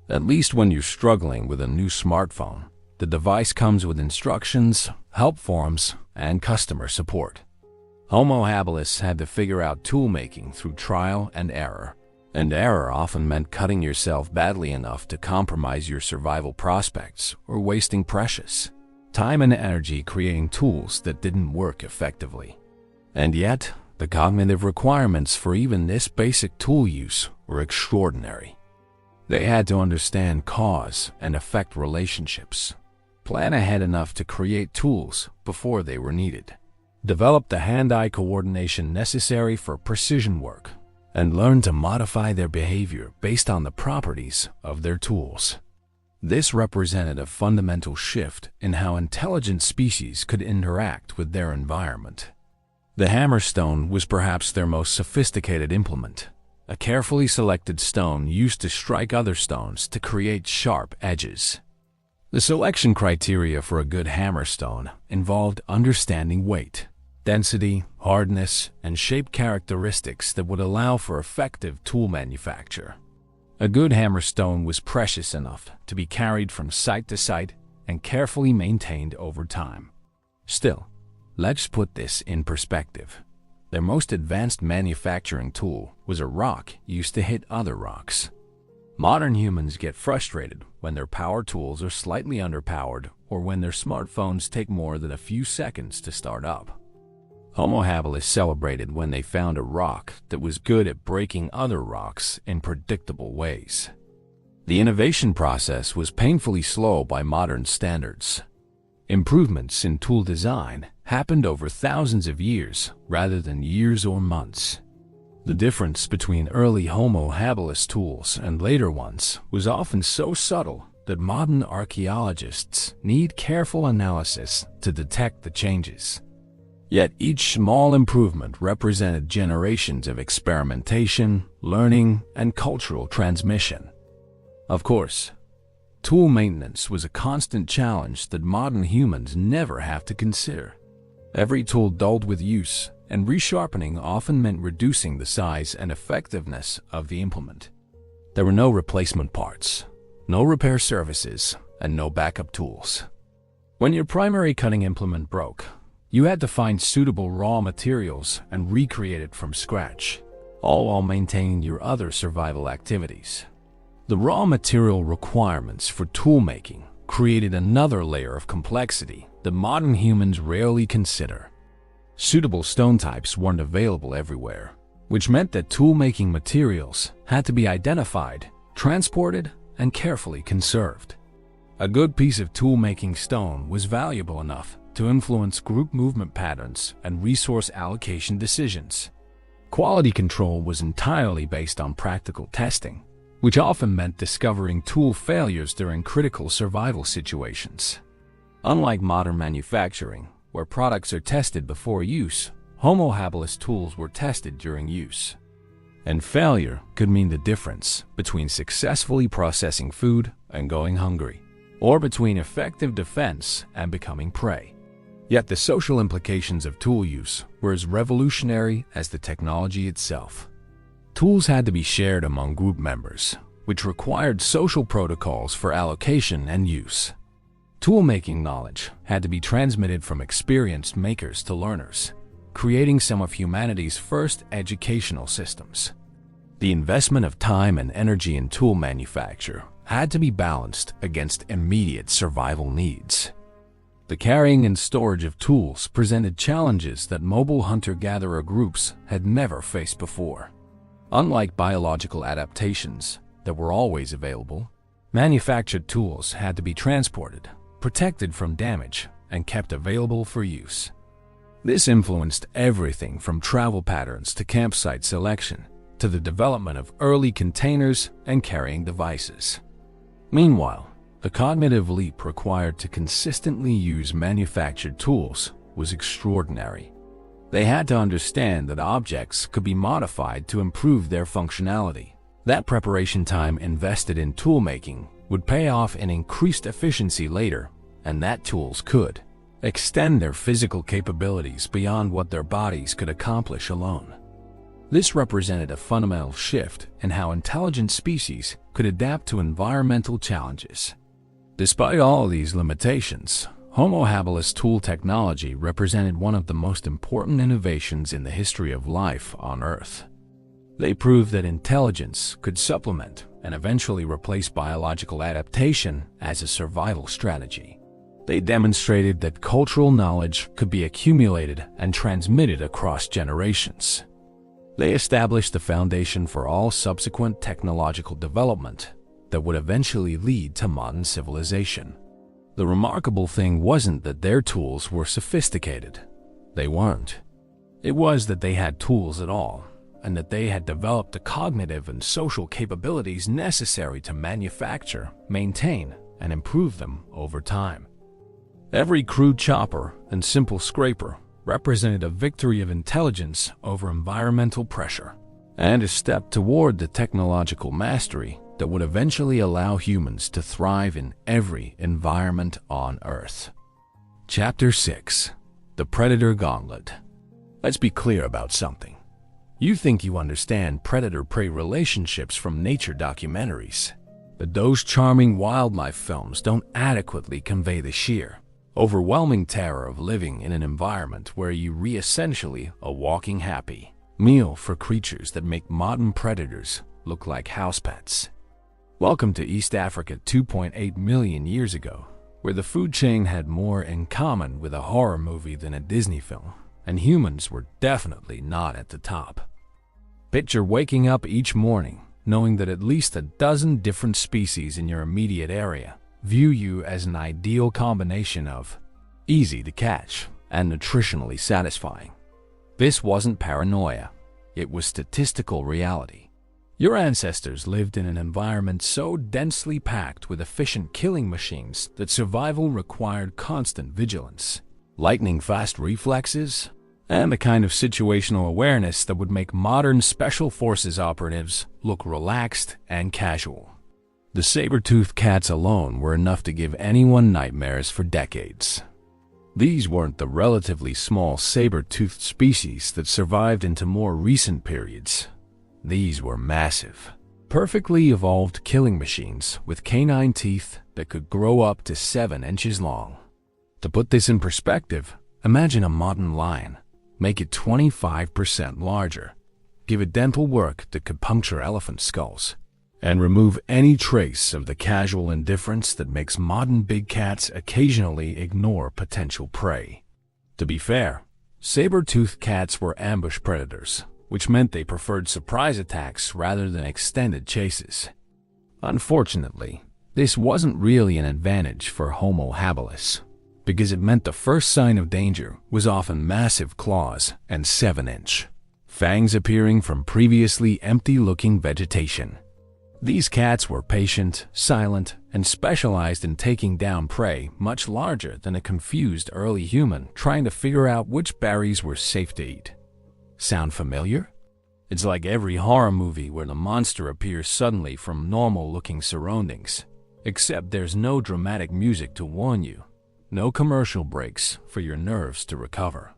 At least when you're struggling with a new smartphone, the device comes with instructions, help forums, and customer support. Homo Habilis had to figure out tool making through trial and error often meant cutting yourself badly enough to compromise your survival prospects or wasting precious time and energy creating tools that didn't work effectively. And yet, the cognitive requirements for even this basic tool use were extraordinary. They had to understand cause and effect relationships, plan ahead enough to create tools before they were needed, develop the hand-eye coordination necessary for precision work, and learn to modify their behavior based on the properties of their tools. This represented a fundamental shift in how intelligent species could interact with their environment. The hammerstone was perhaps their most sophisticated implement, a carefully selected stone used to strike other stones to create sharp edges. The selection criteria for a good hammerstone involved understanding weight, density, hardness, and shape characteristics that would allow for effective tool manufacture. A good hammerstone was precious enough to be carried from site to site and carefully maintained over time. Still, let's put this in perspective. Their most advanced manufacturing tool was a rock used to hit other rocks. Modern humans get frustrated when their power tools are slightly underpowered or when their smartphones take more than a few seconds to start up. Homo Habilis celebrated when they found a rock that was good at breaking other rocks in predictable ways. The innovation process was painfully slow by modern standards. Improvements in tool design happened over thousands of years rather than years or months. The difference between early Homo Habilis tools and later ones was often so subtle that modern archaeologists need careful analysis to detect the changes. Yet each small improvement represented generations of experimentation, learning, and cultural transmission. Of course, tool maintenance was a constant challenge that modern humans never have to consider. Every tool dulled with use, and resharpening often meant reducing the size and effectiveness of the implement. There were no replacement parts, no repair services, and no backup tools. When your primary cutting implement broke, you had to find suitable raw materials and recreate it from scratch, all while maintaining your other survival activities. The raw material requirements for tool making created another layer of complexity that modern humans rarely consider. Suitable stone types weren't available everywhere, which meant that tool-making materials had to be identified, transported, and carefully conserved. A good piece of tool-making stone was valuable enough to influence group movement patterns and resource allocation decisions. Quality control was entirely based on practical testing, which often meant discovering tool failures during critical survival situations. Unlike modern manufacturing, where products are tested before use, Homo Habilis tools were tested during use. And failure could mean the difference between successfully processing food and going hungry, or between effective defense and becoming prey. Yet the social implications of tool use were as revolutionary as the technology itself. Tools had to be shared among group members, which required social protocols for allocation and use. Tool-making knowledge had to be transmitted from experienced makers to learners, creating some of humanity's first educational systems. The investment of time and energy in tool manufacture had to be balanced against immediate survival needs. The carrying and storage of tools presented challenges that mobile hunter-gatherer groups had never faced before. Unlike biological adaptations that were always available, manufactured tools had to be transported, protected from damage, and kept available for use. This influenced everything from travel patterns to campsite selection to the development of early containers and carrying devices. Meanwhile, the cognitive leap required to consistently use manufactured tools was extraordinary. They had to understand that objects could be modified to improve their functionality. That preparation time invested in tool making would pay off in increased efficiency later, and that tools could extend their physical capabilities beyond what their bodies could accomplish alone. This represented a fundamental shift in how intelligent species could adapt to environmental challenges. Despite all these limitations, Homo habilis tool technology represented one of the most important innovations in the history of life on Earth. They proved that intelligence could supplement and eventually replace biological adaptation as a survival strategy. They demonstrated that cultural knowledge could be accumulated and transmitted across generations. They established the foundation for all subsequent technological development that would eventually lead to modern civilization. The remarkable thing wasn't that their tools were sophisticated. They weren't. It was that they had tools at all, and that they had developed the cognitive and social capabilities necessary to manufacture, maintain, and improve them over time. Every crude chopper and simple scraper represented a victory of intelligence over environmental pressure, and a step toward the technological mastery that would eventually allow humans to thrive in every environment on Earth. Chapter 6. The Predator-Gauntlet. Let's be clear about something. You think you understand predator-prey relationships from nature documentaries, but those charming wildlife films don't adequately convey the sheer, overwhelming terror of living in an environment where you are essentially a walking happy meal for creatures that make modern predators look like house pets. Welcome to East Africa 2.8 million years ago, where the food chain had more in common with a horror movie than a Disney film, and humans were definitely not at the top. Picture waking up each morning knowing that at least a dozen different species in your immediate area view you as an ideal combination of easy to catch and nutritionally satisfying. This wasn't paranoia, it was statistical reality. Your ancestors lived in an environment so densely packed with efficient killing machines that survival required constant vigilance, lightning-fast reflexes, and the kind of situational awareness that would make modern special forces operatives look relaxed and casual. The saber-toothed cats alone were enough to give anyone nightmares for decades. These weren't the relatively small saber-toothed species that survived into more recent periods. These were massive, perfectly evolved killing machines with canine teeth that could grow up to 7 inches long. To put this in perspective, imagine a modern lion. Make it 25% larger. Give it dental work that could puncture elephant skulls, and remove any trace of the casual indifference that makes modern big cats occasionally ignore potential prey. To be fair, saber-toothed cats were ambush predators, which meant they preferred surprise attacks rather than extended chases. Unfortunately, this wasn't really an advantage for Homo habilis, because it meant the first sign of danger was often massive claws and 7-inch fangs appearing from previously empty-looking vegetation. These cats were patient, silent, and specialized in taking down prey much larger than a confused early human trying to figure out which berries were safe to eat. Sound familiar? It's like every horror movie where the monster appears suddenly from normal-looking surroundings, except there's no dramatic music to warn you, no commercial breaks for your nerves to recover.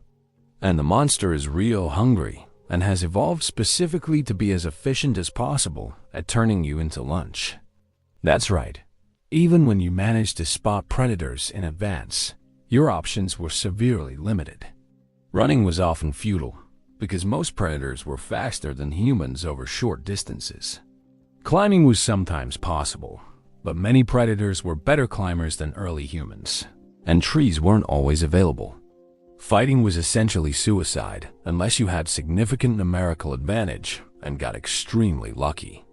And the monster is real hungry and has evolved specifically to be as efficient as possible at turning you into lunch. That's right. Even when you managed to spot predators in advance, your options were severely limited. Running was often futile, because most predators were faster than humans over short distances. Climbing was sometimes possible, but many predators were better climbers than early humans, and trees weren't always available. Fighting was essentially suicide unless you had significant numerical advantage and got extremely lucky.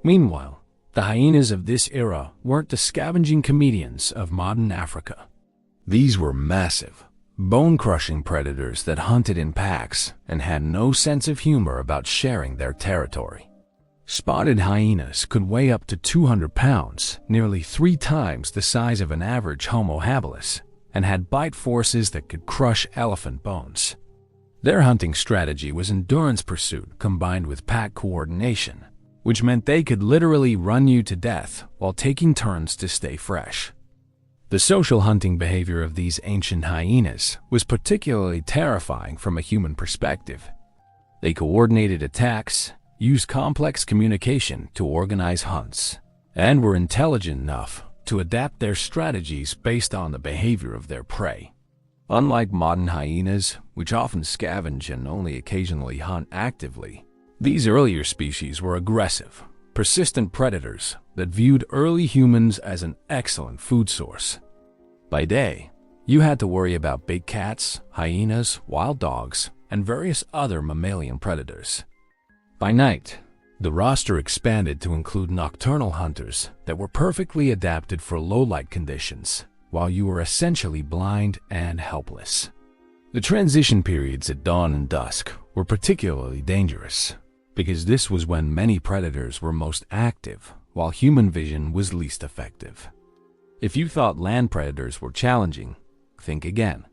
Meanwhile, the hyenas of this era weren't the scavenging comedians of modern Africa. These were massive, bone-crushing predators that hunted in packs and had no sense of humor about sharing their territory. Spotted hyenas could weigh up to 200 pounds, nearly 3 times the size of an average Homo habilis, and had bite forces that could crush elephant bones. Their hunting strategy was endurance pursuit combined with pack coordination, which meant they could literally run you to death while taking turns to stay fresh. The social hunting behavior of these ancient hyenas was particularly terrifying from a human perspective. They coordinated attacks, used complex communication to organize hunts, and were intelligent enough to adapt their strategies based on the behavior of their prey. Unlike modern hyenas, which often scavenge and only occasionally hunt actively, these earlier species were aggressive, persistent predators that viewed early humans as an excellent food source. By day, you had to worry about big cats, hyenas, wild dogs, and various other mammalian predators. By night, the roster expanded to include nocturnal hunters that were perfectly adapted for low-light conditions, while you were essentially blind and helpless. The transition periods at dawn and dusk were particularly dangerous, because this was when many predators were most active, while human vision was least effective. If you thought land predators were challenging, think again.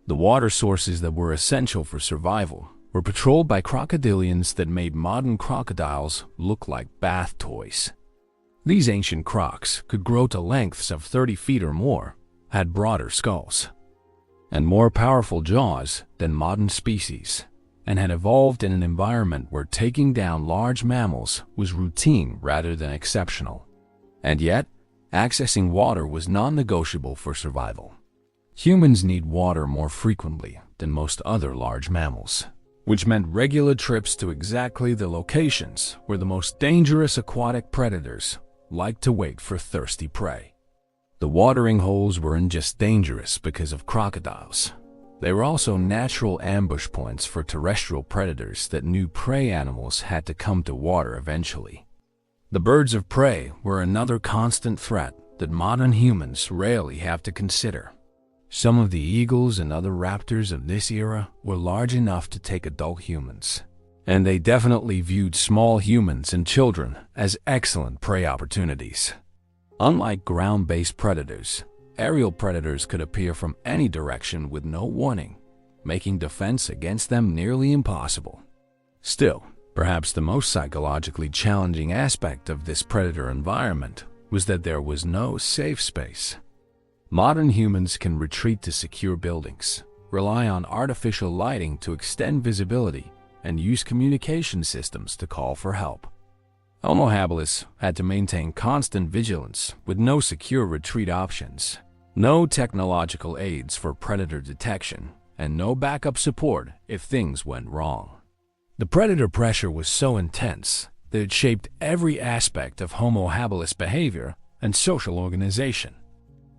The water sources that were essential for survival were patrolled by crocodilians that made modern crocodiles look like bath toys. These ancient crocs could grow to lengths of 30 feet or more, had broader skulls, and more powerful jaws than modern species, and had evolved in an environment where taking down large mammals was routine rather than exceptional. And yet, accessing water was non-negotiable for survival. Humans need water more frequently than most other large mammals, which meant regular trips to exactly the locations where the most dangerous aquatic predators like to wait for thirsty prey. The watering holes weren't just dangerous because of crocodiles. They were also natural ambush points for terrestrial predators that knew prey animals had to come to water eventually. The birds of prey were another constant threat that modern humans rarely have to consider. Some of the eagles and other raptors of this era were large enough to take adult humans, And they definitely viewed small humans and children as excellent prey opportunities. Unlike ground-based predators, aerial predators could appear from any direction with no warning, making defense against them nearly impossible. Still, perhaps the most psychologically challenging aspect of this predator environment was that there was no safe space. Modern humans can retreat to secure buildings, rely on artificial lighting to extend visibility, and use communication systems to call for help. Homo habilis had to maintain constant vigilance with no secure retreat options, no technological aids for predator detection, and no backup support if things went wrong. The predator pressure was so intense that it shaped every aspect of Homo habilis behavior and social organization.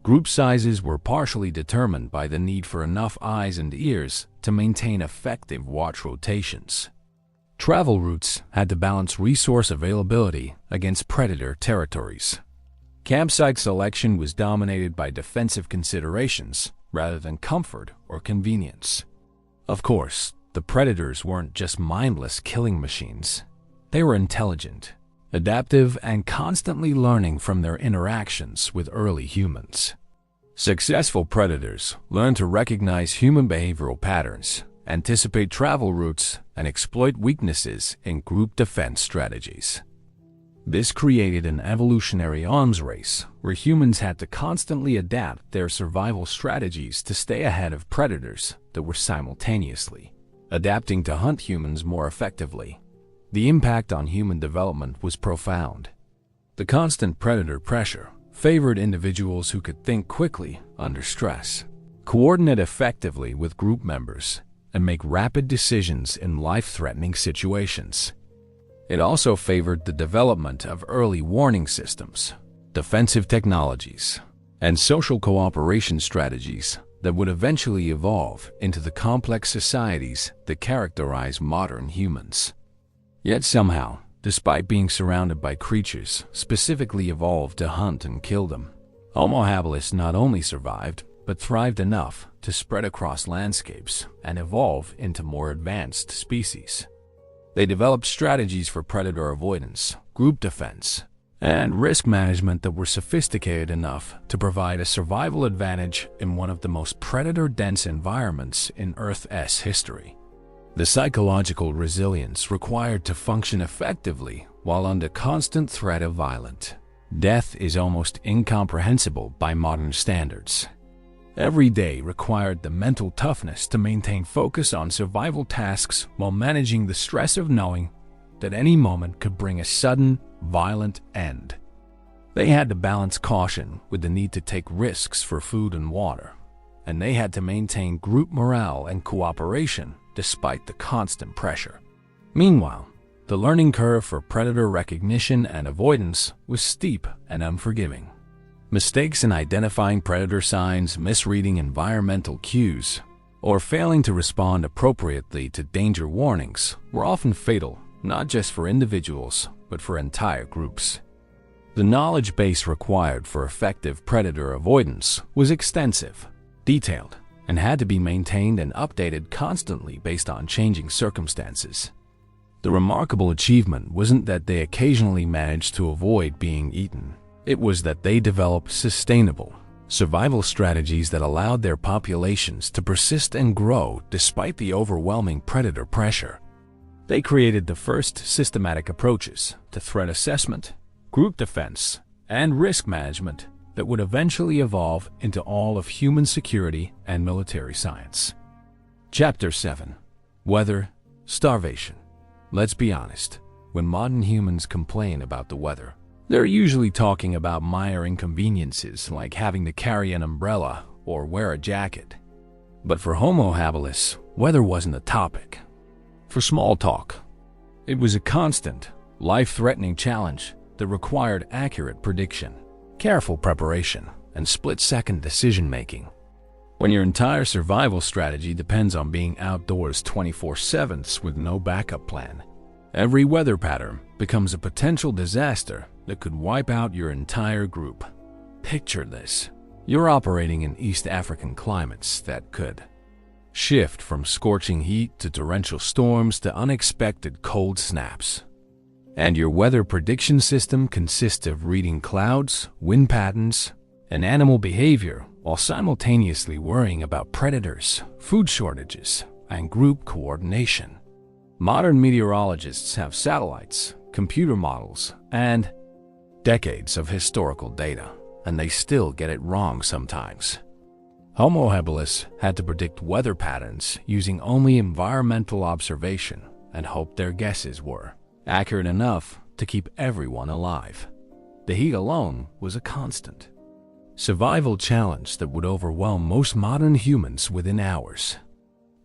Group sizes were partially determined by the need for enough eyes and ears to maintain effective watch rotations. Travel routes had to balance resource availability against predator territories. Campsite selection was dominated by defensive considerations rather than comfort or convenience. Of course, the predators weren't just mindless killing machines. They were intelligent, adaptive, and constantly learning from their interactions with early humans. Successful predators learn to recognize human behavioral patterns, anticipate travel routes, and exploit weaknesses in group defense strategies. This created an evolutionary arms race where humans had to constantly adapt their survival strategies to stay ahead of predators that were simultaneously adapting to hunt humans more effectively. The impact on human development was profound. The constant predator pressure favored individuals who could think quickly under stress, coordinate effectively with group members, and make rapid decisions in life-threatening situations. It also favored the development of early warning systems, defensive technologies, and social cooperation strategies that would eventually evolve into the complex societies that characterize modern humans. Yet somehow, despite being surrounded by creatures specifically evolved to hunt and kill them, Homo habilis not only survived, but thrived enough to spread across landscapes and evolve into more advanced species. They developed strategies for predator avoidance, group defense, and risk management that were sophisticated enough to provide a survival advantage in one of the most predator-dense environments in Earth's history. The psychological resilience required to function effectively while under constant threat of violent death is almost incomprehensible by modern standards. Every day required the mental toughness to maintain focus on survival tasks while managing the stress of knowing that any moment could bring a sudden, violent end. They had to balance caution with the need to take risks for food and water, and they had to maintain group morale and cooperation despite the constant pressure. Meanwhile, the learning curve for predator recognition and avoidance was steep and unforgiving. Mistakes in identifying predator signs, misreading environmental cues, or failing to respond appropriately to danger warnings were often fatal, not just for individuals, but for entire groups. The knowledge base required for effective predator avoidance was extensive, detailed, and had to be maintained and updated constantly based on changing circumstances. The remarkable achievement wasn't that they occasionally managed to avoid being eaten. It was that they developed sustainable survival strategies that allowed their populations to persist and grow despite the overwhelming predator pressure. They created the first systematic approaches to threat assessment, group defense, and risk management that would eventually evolve into all of human security and military science. Chapter 7. Weather, Starvation. Let's be honest, when modern humans complain about the weather, they're usually talking about minor inconveniences like having to carry an umbrella or wear a jacket. But for Homo habilis, weather wasn't a topic. For small talk, it was a constant, life-threatening challenge that required accurate prediction, careful preparation, and split-second decision-making. When your entire survival strategy depends on being outdoors 24/7 with no backup plan, every weather pattern becomes a potential disaster that could wipe out your entire group. Picture this. You're operating in East African climates that could shift from scorching heat to torrential storms to unexpected cold snaps. And your weather prediction system consists of reading clouds, wind patterns, and animal behavior while simultaneously worrying about predators, food shortages, and group coordination. Modern meteorologists have satellites, computer models, and decades of historical data, and they still get it wrong sometimes. Homo Habilis had to predict weather patterns using only environmental observation and hoped their guesses were accurate enough to keep everyone alive. The heat alone was a constant survival challenge that would overwhelm most modern humans within hours.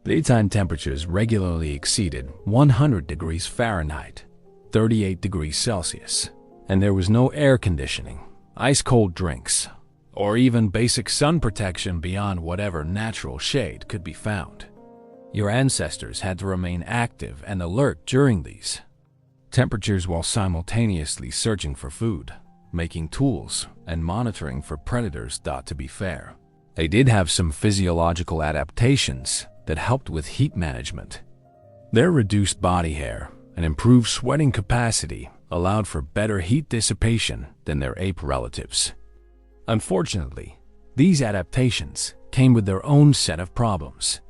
Daytime temperatures regularly exceeded 100 degrees Fahrenheit, 38 degrees Celsius, and there was no air conditioning, ice-cold drinks, or even basic sun protection beyond whatever natural shade could be found. Your ancestors had to remain active and alert during these temperatures while simultaneously searching for food, making tools, and monitoring for predators. To be fair, they did have some physiological adaptations that helped with heat management. Their reduced body hair and improved sweating capacity allowed for better heat dissipation than their ape relatives. Unfortunately, these adaptations came with their own set of problems: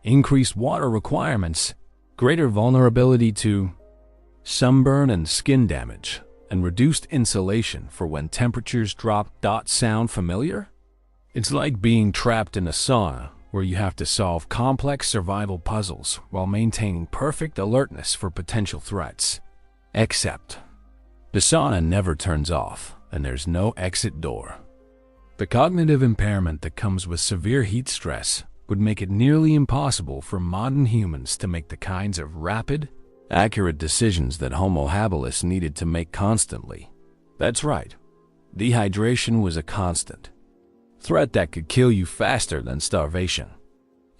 increased water requirements, greater vulnerability to sunburn and skin damage, and reduced insulation for when temperatures drop. Sound familiar? It's like being trapped in a sauna where you have to solve complex survival puzzles while maintaining perfect alertness for potential threats. Except, the sauna never turns off and there's no exit door. The cognitive impairment that comes with severe heat stress would make it nearly impossible for modern humans to make the kinds of rapid, accurate decisions that Homo Habilis needed to make constantly. That's right, dehydration was a constant threat that could kill you faster than starvation.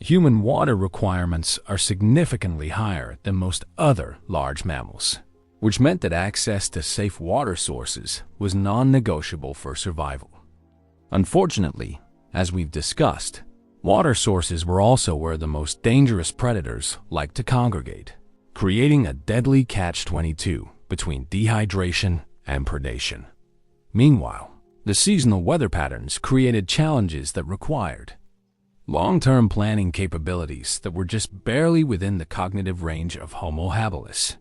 Human water requirements are significantly higher than most other large mammals, which meant that access to safe water sources was non-negotiable for survival. Unfortunately, as we've discussed, water sources were also where the most dangerous predators like to congregate, creating a deadly catch-22 between dehydration and predation. Meanwhile, the seasonal weather patterns created challenges that required long-term planning capabilities that were just barely within the cognitive range of Homo Habilis.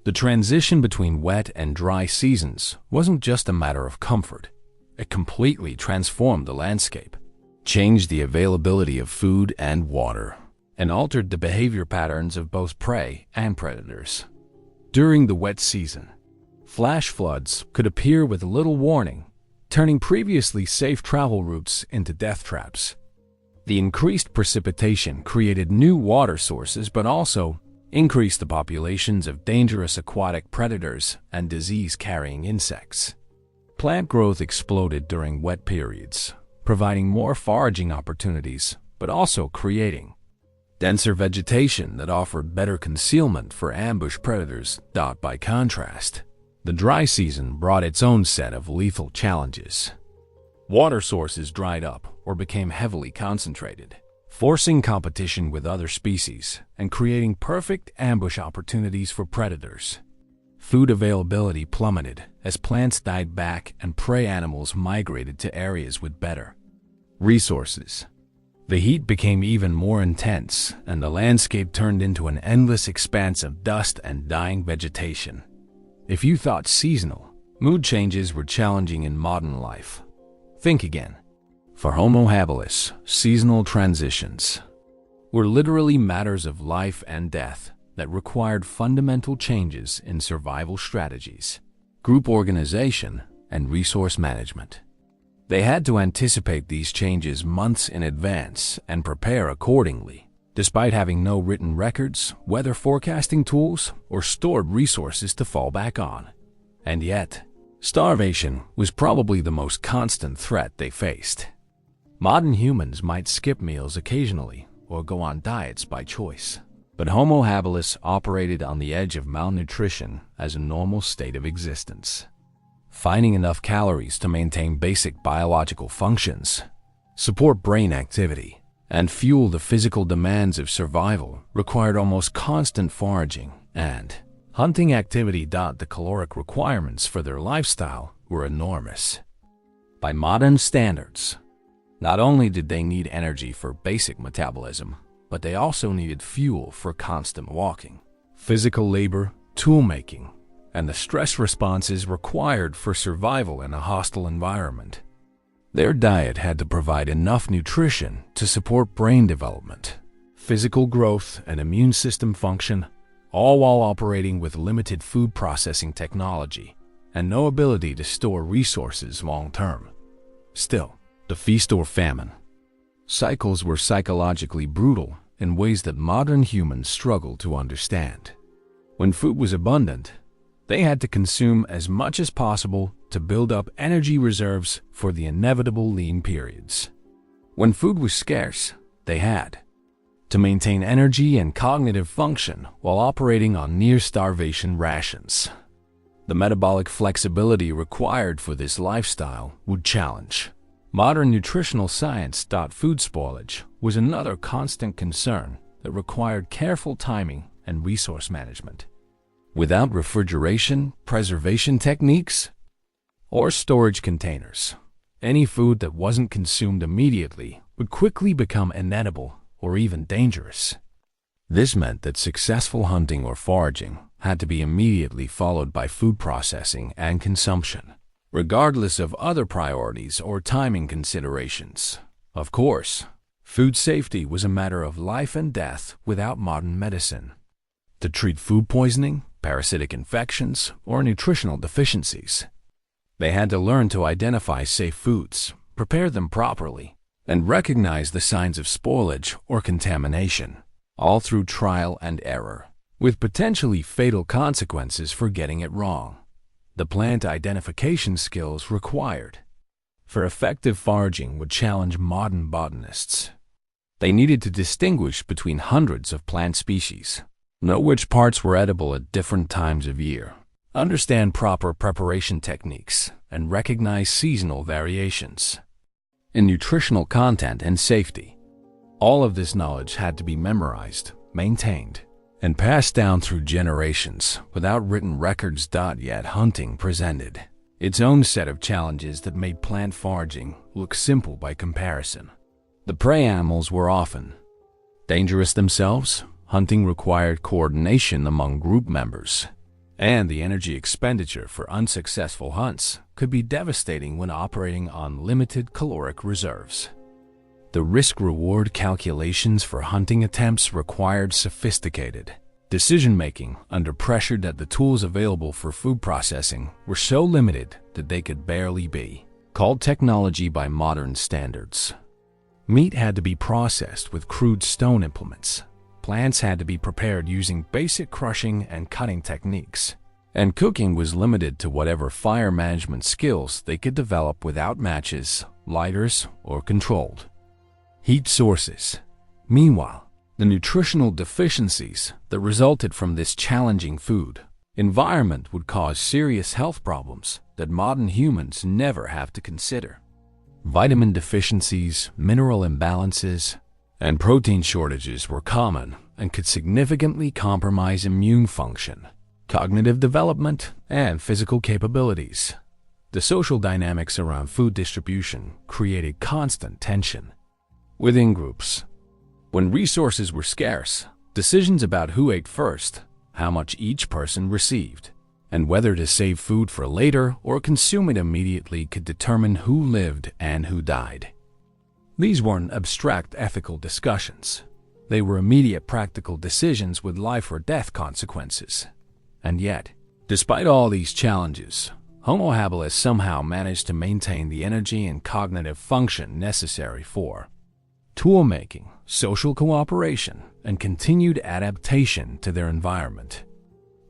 The transition between wet and dry seasons wasn't just a matter of comfort. It completely transformed the landscape, changed the availability of food and water, and altered the behavior patterns of both prey and predators. During the wet season, flash floods could appear with little warning, turning previously safe travel routes into death traps. The increased precipitation created new water sources but also increased the populations of dangerous aquatic predators and disease-carrying insects. Plant growth exploded during wet periods, providing more foraging opportunities but also creating denser vegetation that offered better concealment for ambush predators. By contrast, the dry season brought its own set of lethal challenges. Water sources dried up or became heavily concentrated, forcing competition with other species and creating perfect ambush opportunities for predators. Food availability plummeted as plants died back and prey animals migrated to areas with better resources. The heat became even more intense, and the landscape turned into an endless expanse of dust and dying vegetation. If you thought seasonal mood changes were challenging in modern life, think again. For Homo Habilis, seasonal transitions were literally matters of life and death that required fundamental changes in survival strategies, group organization, and resource management. They had to anticipate these changes months in advance and prepare accordingly, despite having no written records, weather forecasting tools, or stored resources to fall back on. And yet, starvation was probably the most constant threat they faced. Modern humans might skip meals occasionally or go on diets by choice, but Homo Habilis operated on the edge of malnutrition as a normal state of existence. Finding enough calories to maintain basic biological functions, support brain activity, and fuel the physical demands of survival required almost constant foraging and hunting activity. The caloric requirements for their lifestyle were enormous. By modern standards, not only did they need energy for basic metabolism, but they also needed fuel for constant walking, physical labor, tool making, and the stress responses required for survival in a hostile environment. Their diet had to provide enough nutrition to support brain development, physical growth, and immune system function, all while operating with limited food processing technology and no ability to store resources long term. Still, the feast or famine cycles were psychologically brutal in ways that modern humans struggle to understand. When food was abundant, they had to consume as much as possible to build up energy reserves for the inevitable lean periods. When food was scarce, they had to maintain energy and cognitive function while operating on near-starvation rations. The metabolic flexibility required for this lifestyle would challenge modern nutritional science. Food spoilage was another constant concern that required careful timing and resource management. Without refrigeration, preservation techniques, or storage containers, any food that wasn't consumed immediately would quickly become inedible or even dangerous. This meant that successful hunting or foraging had to be immediately followed by food processing and consumption, regardless of other priorities or timing considerations. Of course, food safety was a matter of life and death without modern medicine. To treat food poisoning, parasitic infections, or nutritional deficiencies, they had to learn to identify safe foods, prepare them properly, and recognize the signs of spoilage or contamination, all through trial and error, with potentially fatal consequences for getting it wrong. The plant identification skills required for effective foraging would challenge modern botanists. They needed to distinguish between hundreds of plant species, know which parts were edible at different times of year, understand proper preparation techniques, and recognize seasonal variations in nutritional content and safety. All of this knowledge had to be memorized, maintained, and passed down through generations without written records. Yet hunting presented its own set of challenges that made plant foraging look simple by comparison. The prey animals were often dangerous themselves. Hunting required coordination among group members, and the energy expenditure for unsuccessful hunts could be devastating when operating on limited caloric reserves. The risk-reward calculations for hunting attempts required sophisticated decision-making under pressure. The tools available for food processing were so limited that they could barely be called technology by modern standards. Meat had to be processed with crude stone implements. Plants had to be prepared using basic crushing and cutting techniques, and cooking was limited to whatever fire management skills they could develop without matches, lighters, or controlled heat sources. Meanwhile, the nutritional deficiencies that resulted from this challenging food environment would cause serious health problems that modern humans never have to consider. Vitamin deficiencies, mineral imbalances, and protein shortages were common and could significantly compromise immune function, cognitive development, and physical capabilities. The social dynamics around food distribution created constant tension within groups. When resources were scarce, decisions about who ate first, how much each person received, and whether to save food for later or consume it immediately could determine who lived and who died. These weren't abstract ethical discussions. They were immediate practical decisions with life or death consequences. And yet, despite all these challenges, Homo Habilis somehow managed to maintain the energy and cognitive function necessary for tool making, social cooperation, and continued adaptation to their environment.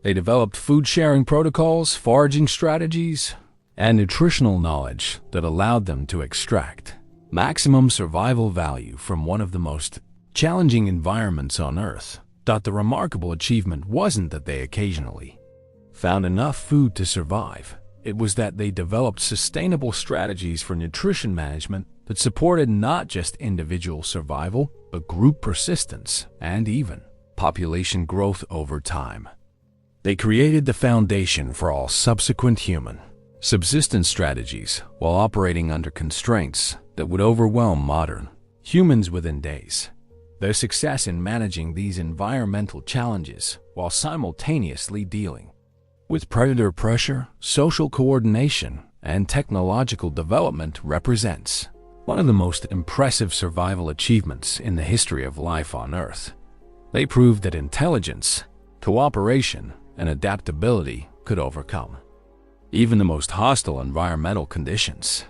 They developed food-sharing protocols, foraging strategies, and nutritional knowledge that allowed them to extract maximum survival value from one of the most challenging environments on Earth. The remarkable achievement wasn't that they occasionally found enough food to survive. It was that they developed sustainable strategies for nutrition management that supported not just individual survival, but group persistence and even population growth over time. They created the foundation for all subsequent human subsistence strategies while operating under constraints that would overwhelm modern humans within days. Their success in managing these environmental challenges while simultaneously dealing with predator pressure, social coordination, and technological development represents one of the most impressive survival achievements in the history of life on Earth. They proved that intelligence, cooperation, and adaptability could overcome even the most hostile environmental conditions.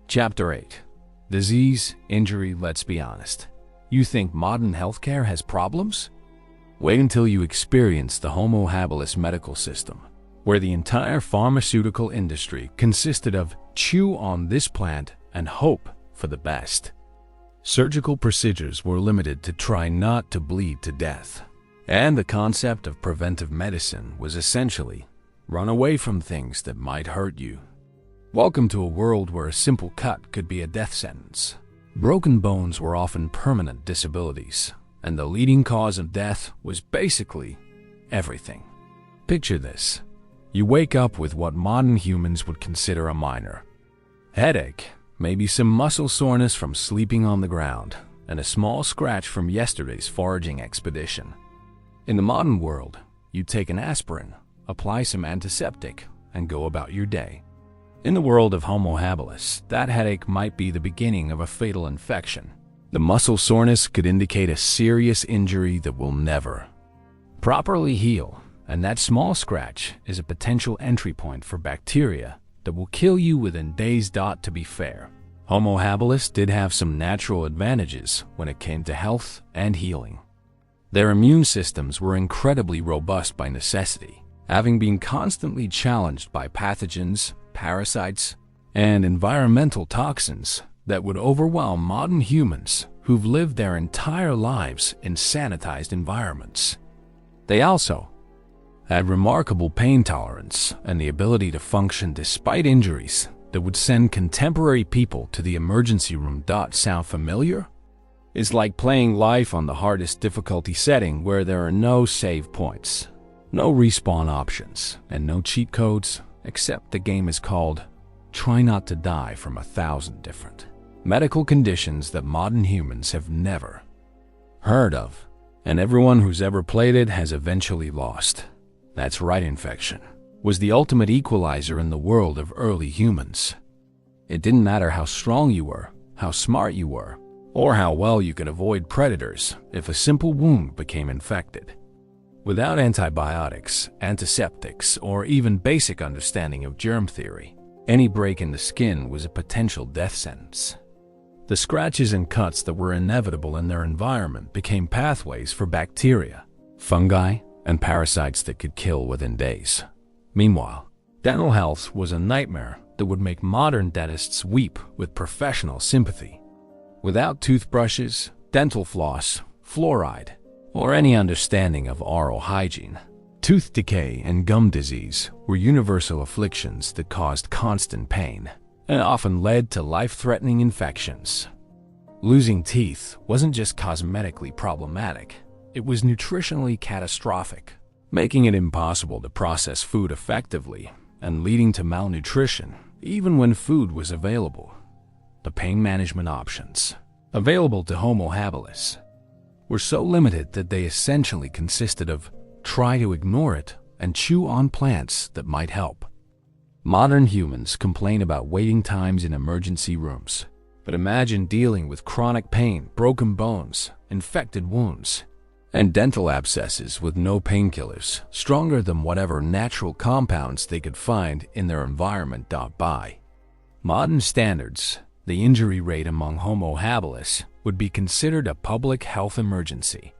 Chapter 8. Disease, Injury. Let's be honest. You think modern healthcare has problems? Wait until you experience the Homo Habilis medical system, where the entire pharmaceutical industry consisted of chew on this plant and hope for the best. Surgical procedures were limited to try not to bleed to death, and the concept of preventive medicine was essentially run away from things that might hurt you. Welcome to a world where a simple cut could be a death sentence. Broken bones were often permanent disabilities, and the leading cause of death was basically everything. Picture this. You wake up with what modern humans would consider a minor headache, maybe some muscle soreness from sleeping on the ground, and a small scratch from yesterday's foraging expedition. In the modern world, you take an aspirin, apply some antiseptic, and go about your day. In the world of Homo habilis, that headache might be the beginning of a fatal infection. The muscle soreness could indicate a serious injury that will never properly heal, and that small scratch is a potential entry point for bacteria that will kill you within days. To be fair, Homo habilis did have some natural advantages when it came to health and healing. Their immune systems were incredibly robust by necessity, having been constantly challenged by pathogens, parasites, and environmental toxins that would overwhelm modern humans who've lived their entire lives in sanitized environments. They also had remarkable pain tolerance and the ability to function despite injuries that would send contemporary people to the emergency room. Sound familiar? It's like playing life on the hardest difficulty setting where there are no save points, no respawn options, and no cheat codes, except the game is called Try Not to Die from 1,000 different medical conditions that modern humans have never heard of, and everyone who's ever played it has eventually lost. That's right, infection was the ultimate equalizer in the world of early humans. It didn't matter how strong you were, how smart you were, or how well you could avoid predators if a simple wound became infected. Without antibiotics, antiseptics, or even basic understanding of germ theory, any break in the skin was a potential death sentence. The scratches and cuts that were inevitable in their environment became pathways for bacteria, fungi, and parasites that could kill within days. Meanwhile, dental health was a nightmare that would make modern dentists weep with professional sympathy. Without toothbrushes, dental floss, fluoride, or any understanding of oral hygiene, tooth decay and gum disease were universal afflictions that caused constant pain and often led to life-threatening infections. Losing teeth wasn't just cosmetically problematic, it was nutritionally catastrophic, making it impossible to process food effectively and leading to malnutrition even when food was available. The pain management options available to Homo habilis were so limited that they essentially consisted of try to ignore it and chew on plants that might help. Modern humans complain about waiting times in emergency rooms, but imagine dealing with chronic pain, broken bones, infected wounds, and dental abscesses with no painkillers stronger than whatever natural compounds they could find in their environment. By modern standards, the injury rate among Homo habilis would be considered a public health emergency.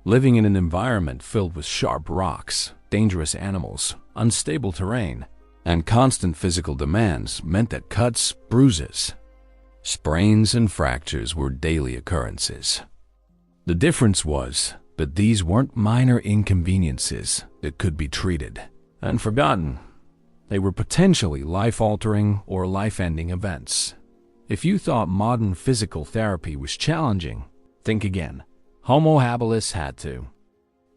Living in an environment filled with sharp rocks, dangerous animals, unstable terrain, and constant physical demands meant that cuts, bruises, sprains, and fractures were daily occurrences. The difference was that these weren't minor inconveniences that could be treated and forgotten. They were potentially life-altering or life-ending events. If you thought modern physical therapy was challenging, think again. Homo habilis had to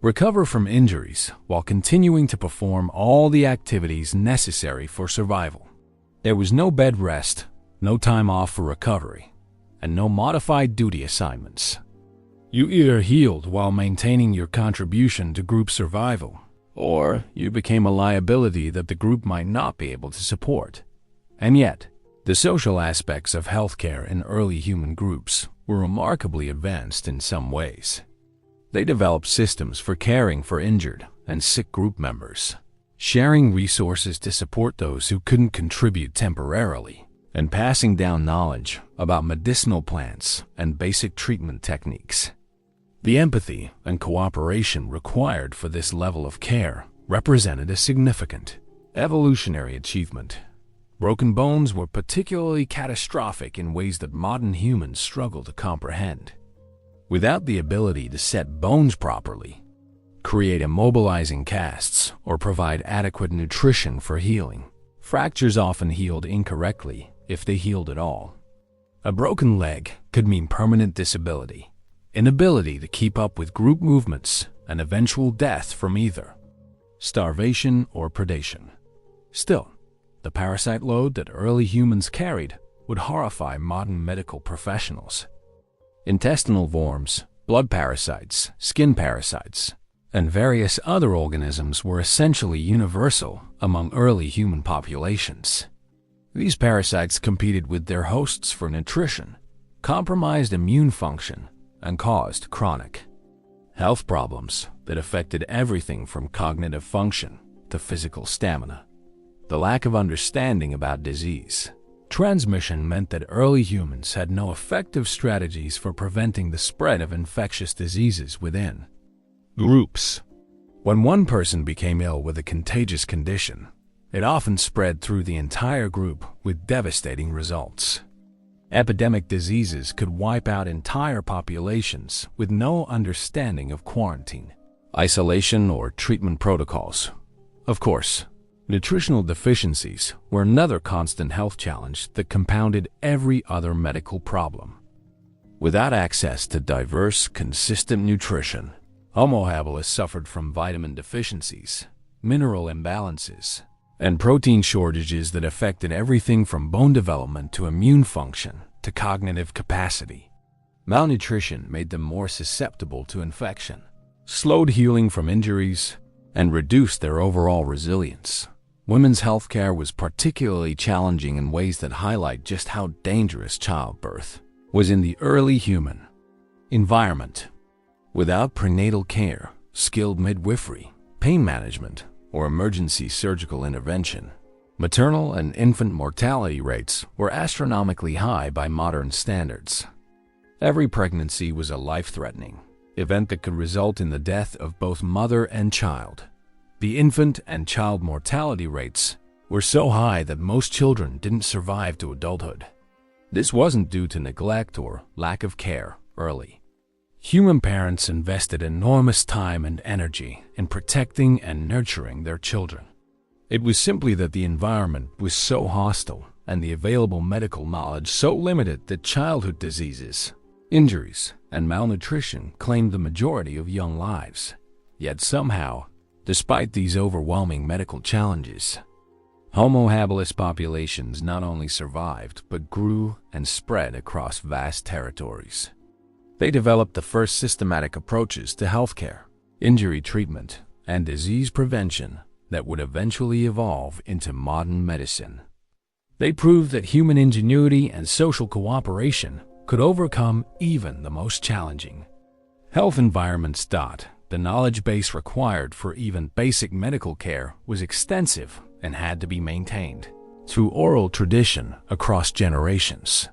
recover from injuries while continuing to perform all the activities necessary for survival. There was no bed rest, no time off for recovery, and no modified duty assignments. You either healed while maintaining your contribution to group survival, or you became a liability that the group might not be able to support. And yet, the social aspects of healthcare in early human groups were remarkably advanced in some ways. They developed systems for caring for injured and sick group members, sharing resources to support those who couldn't contribute temporarily, and passing down knowledge about medicinal plants and basic treatment techniques. The empathy and cooperation required for this level of care represented a significant evolutionary achievement. Broken bones were particularly catastrophic in ways that modern humans struggle to comprehend. Without the ability to set bones properly, create immobilizing casts, or provide adequate nutrition for healing, fractures often healed incorrectly if they healed at all. A broken leg could mean permanent disability, inability to keep up with group movements, and eventual death from either starvation or predation. Still, the parasite load that early humans carried would horrify modern medical professionals. Intestinal worms, blood parasites, skin parasites, and various other organisms were essentially universal among early human populations. These parasites competed with their hosts for nutrition, compromised immune function, and caused chronic health problems that affected everything from cognitive function to physical stamina. The lack of understanding about disease transmission meant that early humans had no effective strategies for preventing the spread of infectious diseases within groups. When one person became ill with a contagious condition, it often spread through the entire group with devastating results. Epidemic diseases could wipe out entire populations with no understanding of quarantine, isolation, or treatment protocols. Of course, nutritional deficiencies were another constant health challenge that compounded every other medical problem. Without access to diverse, consistent nutrition, Homo habilis suffered from vitamin deficiencies, mineral imbalances, and protein shortages that affected everything from bone development to immune function to cognitive capacity. Malnutrition made them more susceptible to infection, slowed healing from injuries, and reduced their overall resilience. Women's healthcare was particularly challenging in ways that highlight just how dangerous childbirth was in the early human environment. Without prenatal care, skilled midwifery, pain management, or emergency surgical intervention, maternal and infant mortality rates were astronomically high by modern standards. Every pregnancy was a life-threatening event that could result in the death of both mother and child. The infant and child mortality rates were so high that most children didn't survive to adulthood. This wasn't due to neglect or lack of care early. Human parents invested enormous time and energy in protecting and nurturing their children. It was simply that the environment was so hostile and the available medical knowledge so limited that childhood diseases, injuries, and malnutrition claimed the majority of young lives. Yet somehow, despite these overwhelming medical challenges, Homo habilis populations not only survived but grew and spread across vast territories. They developed the first systematic approaches to healthcare, injury treatment, and disease prevention that would eventually evolve into modern medicine. They proved that human ingenuity and social cooperation could overcome even the most challenging health environments. The knowledge base required for even basic medical care was extensive and had to be maintained through oral tradition across generations.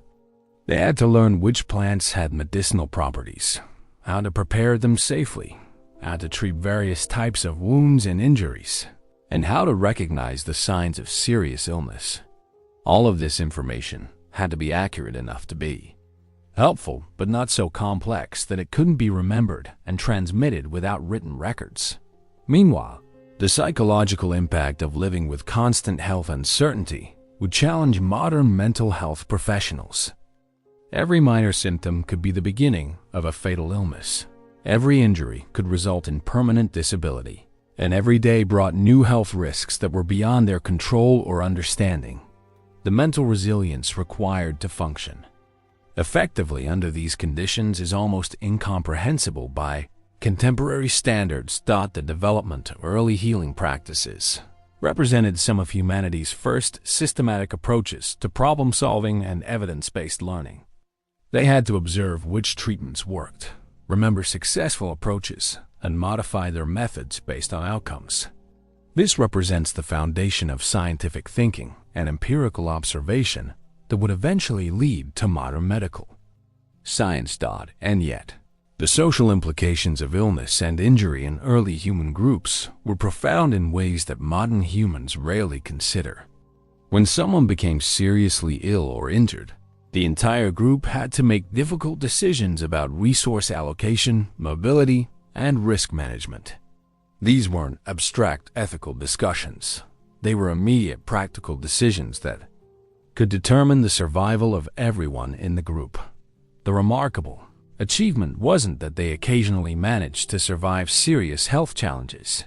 They had to learn which plants had medicinal properties, how to prepare them safely, how to treat various types of wounds and injuries, and how to recognize the signs of serious illness. All of this information had to be accurate enough to be helpful, but not so complex that it couldn't be remembered and transmitted without written records. Meanwhile, The psychological impact of living with constant health uncertainty would challenge modern mental health professionals. Every minor symptom could be the beginning of a fatal illness. Every injury could result in permanent disability, and every day brought new health risks that were beyond their control or understanding. The mental resilience required to function effectively under these conditions is almost incomprehensible by contemporary standards. The development of early healing practices represented some of humanity's first systematic approaches to problem-solving and evidence-based learning. They had to observe which treatments worked, remember successful approaches, and modify their methods based on outcomes. This represents the foundation of scientific thinking and empirical observation that would eventually lead to modern medical science. And yet, the social implications of illness and injury in early human groups were profound in ways that modern humans rarely consider. When someone became seriously ill or injured, the entire group had to make difficult decisions about resource allocation, mobility, and risk management. These weren't abstract ethical discussions. They were immediate practical decisions that could determine the survival of everyone in the group. The remarkable achievement wasn't that they occasionally managed to survive serious health challenges.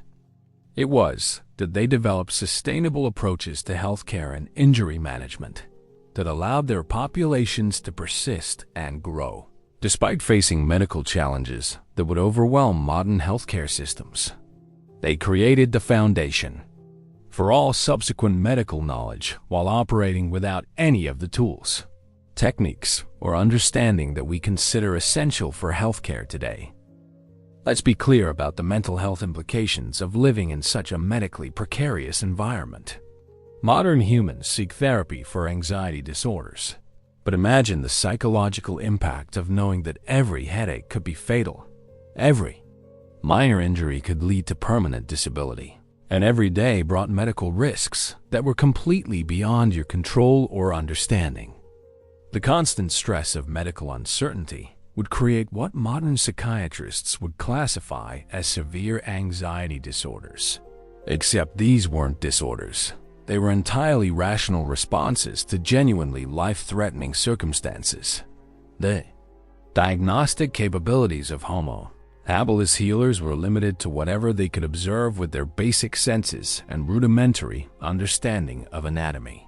It was that they developed sustainable approaches to healthcare and injury management that allowed their populations to persist and grow, despite facing medical challenges that would overwhelm modern healthcare systems. They created the foundation for all subsequent medical knowledge while operating without any of the tools, techniques, or understanding that we consider essential for healthcare today. Let's be clear about the mental health implications of living in such a medically precarious environment. Modern humans seek therapy for anxiety disorders, but imagine the psychological impact of knowing that every headache could be fatal, every minor injury could lead to permanent disability, and every day brought medical risks that were completely beyond your control or understanding. The constant stress of medical uncertainty would create what modern psychiatrists would classify as severe anxiety disorders. Except these weren't disorders. They were entirely rational responses to genuinely life-threatening circumstances. The diagnostic capabilities of Homo Habilis healers were limited to whatever they could observe with their basic senses and rudimentary understanding of anatomy.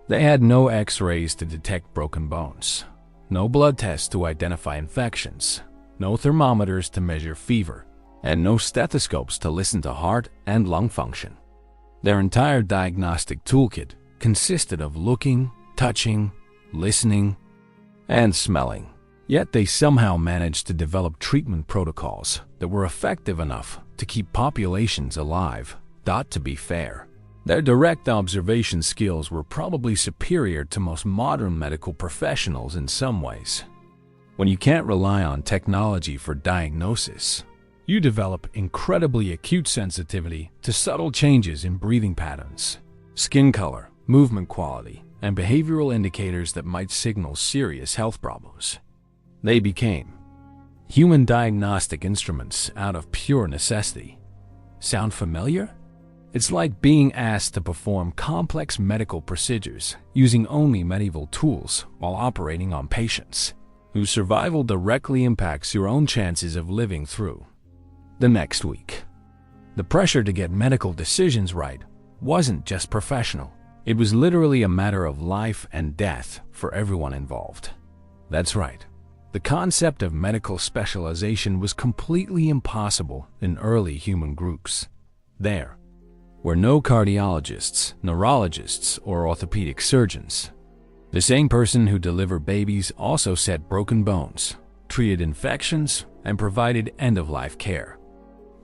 They had no X-rays to detect broken bones, no blood tests to identify infections, no thermometers to measure fever, and no stethoscopes to listen to heart and lung function. Their entire diagnostic toolkit consisted of looking, touching, listening, and smelling. Yet they somehow managed to develop treatment protocols that were effective enough to keep populations alive. To be fair, their direct observation skills were probably superior to most modern medical professionals in some ways. When you can't rely on technology for diagnosis, you develop incredibly acute sensitivity to subtle changes in breathing patterns, skin color, movement quality, and behavioral indicators that might signal serious health problems. They became human diagnostic instruments out of pure necessity. Sound familiar? It's like being asked to perform complex medical procedures using only medieval tools while operating on patients whose survival directly impacts your own chances of living through the next week. The pressure to get medical decisions right wasn't just professional. It was literally a matter of life and death for everyone involved. That's right. The concept of medical specialization was completely impossible in early human groups. There were no cardiologists, neurologists, or orthopedic surgeons. The same person who delivered babies also set broken bones, treated infections, and provided end-of-life care.